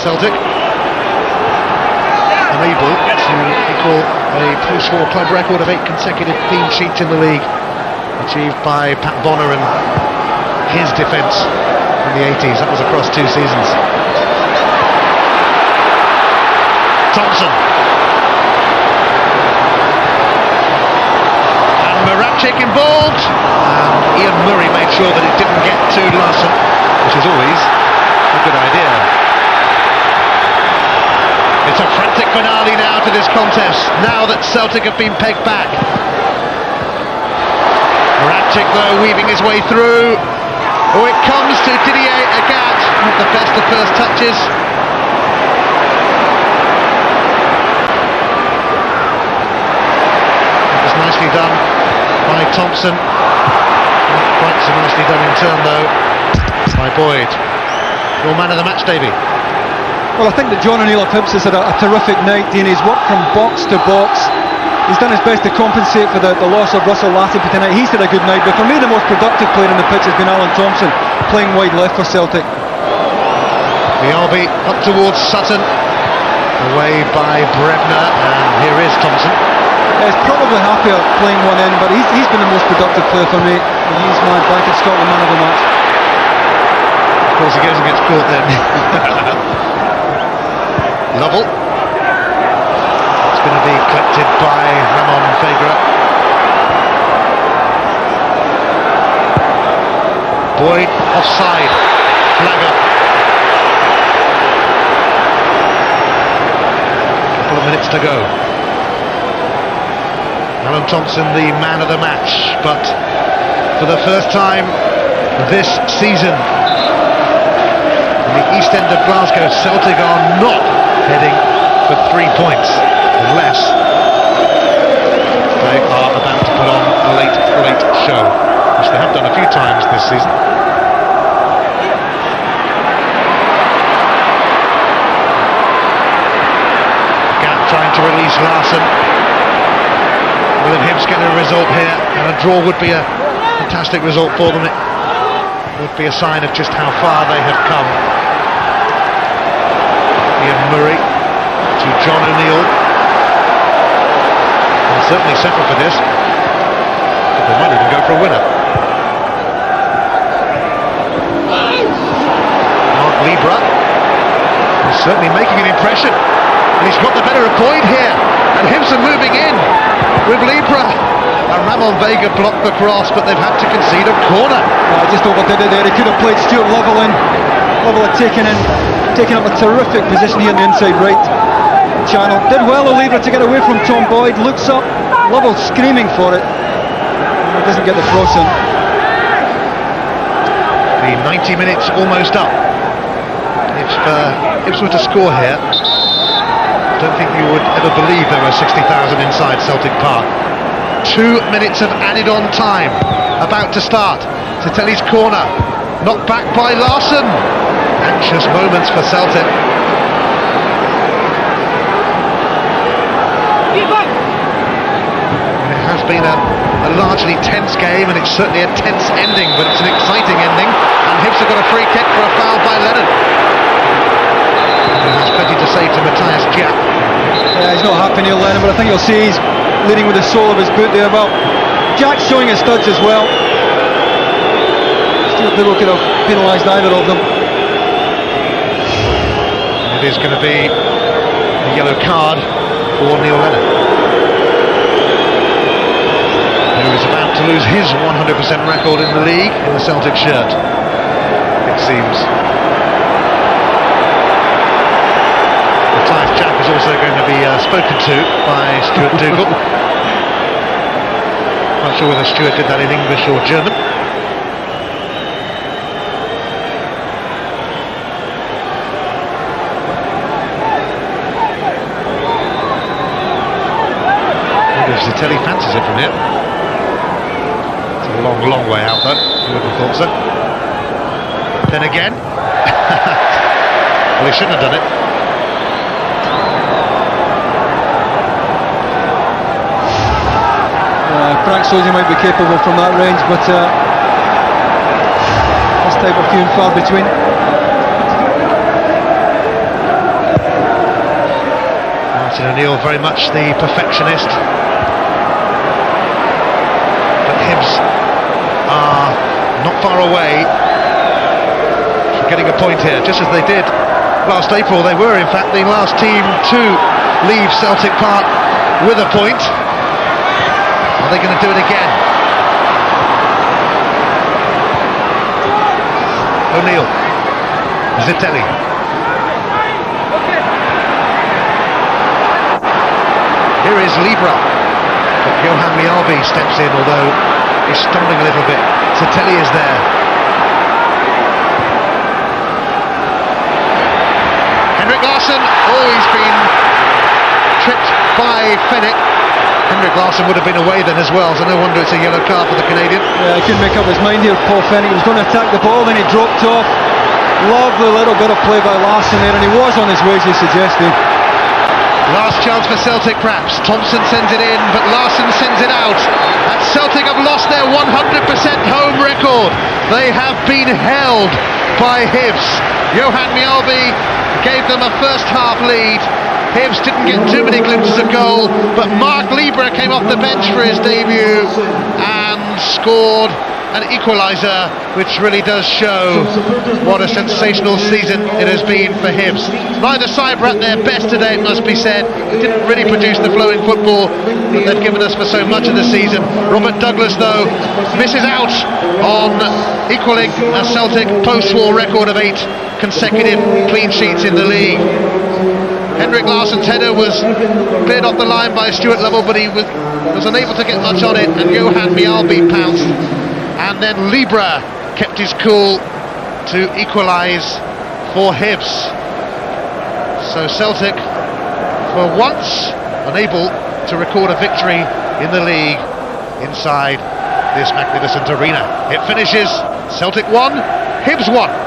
[SPEAKER 1] Celtic unable to equal a post-war club record of 8 consecutive clean sheets in the league, achieved by Pat Bonner and his defence in the 80s. That was across 2 seasons. Thompson. And Moravcik involved, and Ian Murray made sure that it didn't get to Larsson, which is always a good idea. It's a frantic finale now to this contest, now that Celtic have been pegged back. Moravcik, though, weaving his way through. Oh, it comes to Didier Agathe, not the best of first touches. It was nicely done by Thompson. Not quite so nicely done in turn, though, by Boyd. Your man of the match, Davey.
[SPEAKER 2] Well, I think that John O'Neill of Hibs has had a terrific night, Dean. He's worked from box to box. He's done his best to compensate for the loss of Russell Latify tonight. He's had a good night, but for me the most productive player on the pitch has been Alan Thompson, playing wide left for Celtic.
[SPEAKER 1] Mjallby up towards Sutton, away by Brebner, and here is Thompson.
[SPEAKER 2] He's probably happier playing one in, but he's been the most productive player for me. And he's my back at Scotland man of the match.
[SPEAKER 1] Of course he goes and gets caught then. Lovell. It's going to be collected by Ramon Vega. Boyd offside. Flag up. Couple of minutes to go. Alan Thompson, the man of the match, but for the first time this season in the East End of Glasgow, Celtic are not heading for 3 points unless they are about to put on a late show, which they have done a few times this season. Agathe trying sees Larsson. Will Hibs get a result here? And a draw would be a fantastic result for them. It would be a sign of just how far they have come. Ian Murray to John O'Neill. They'll certainly settle for this. They might even go for a winner. Mark Libra is certainly making an impression. And he's got the better of Boyd here. And Hibs are moving in with Libra. And Ramon Vega blocked the cross, but they've had to concede a corner.
[SPEAKER 2] I just overdid it there. He could have played Stuart Lovell in. Lovell had taken up a terrific position here in the inside right channel. Did well, Libra, to get away from Tom Boyd. Looks up, Lovell screaming for it. He doesn't get the cross in.
[SPEAKER 1] The 90 minutes almost up. If Hibs were to score here, I don't think you would ever believe there were 60,000 inside Celtic Park. 2 minutes of added on time about to start. Titelli's corner, knocked back by Larsson. Anxious moments for Celtic. It has been a largely tense game, and it's certainly a tense ending, but it's an exciting ending. And Hibs have got a free kick for a foul by Lennon. He has plenty to say to Matthias Jack.
[SPEAKER 2] Yeah, he's not happy near Lennon, but I think you'll see he's leading with the sole of his boot there. Well, Jack's showing his studs as well. Stuart Biddle could have penalised either of them.
[SPEAKER 1] And it is going to be a yellow card for Neil Lennon, who is about to lose his 100% record in the league in the Celtic shirt, it seems. Matthias Jack is also going to be spoken to by Stuart Dougal. Not sure whether Stuart did that in English or German. Zitelli fancies it from here. It's a long, long way out though. You wouldn't have thought so. Then again, well, he shouldn't have done it.
[SPEAKER 2] Frank Sosi might be capable from that range, but this type of few and far between.
[SPEAKER 1] Martin O'Neill very much the perfectionist. Hibs are not far away from getting a point here, just as they did last April. They were in fact the last team to leave Celtic Park with a point. Are they going to do it again? O'Neill, Zitelli. Here is Libra. Johan Mjallby steps in, although he's stumbling a little bit. Zitelli is there. Henrik Larsson, he's been tripped by Fenwick. Henrik Larsson would have been away then as well, so no wonder it's a yellow card for the Canadian.
[SPEAKER 2] Yeah, he couldn't make up his mind here, Paul Fenwick. He was going to attack the ball, then he dropped off. Lovely little bit of play by Larsson there, and he was on his way, as you suggested.
[SPEAKER 1] Last chance for Celtic perhaps. Thompson sends it in, but Larsson sends it out. And Celtic have lost their 100% home record. They have been held by Hibs. Johan Mjallby gave them a first half lead. Hibs didn't get too many glimpses of goal, but Mark Libra came off the bench for his debut and scored an equaliser, which really does show what a sensational season it has been for Hibs. Neither side were at their best today, it must be said. They didn't really produce the flowing football that they've given us for so much of the season. Robert Douglas, though, misses out on equalling a Celtic post-war record of 8 consecutive clean sheets in the league. Henrik Larsson's header was cleared off the line by Stuart Lovell, but he was unable to get much on it, and Johan Mjallby pounced. And then Libra kept his cool to equalise for Hibs. So Celtic, for once, unable to record a victory in the league inside this magnificent arena. It finishes Celtic 1, Hibs 1.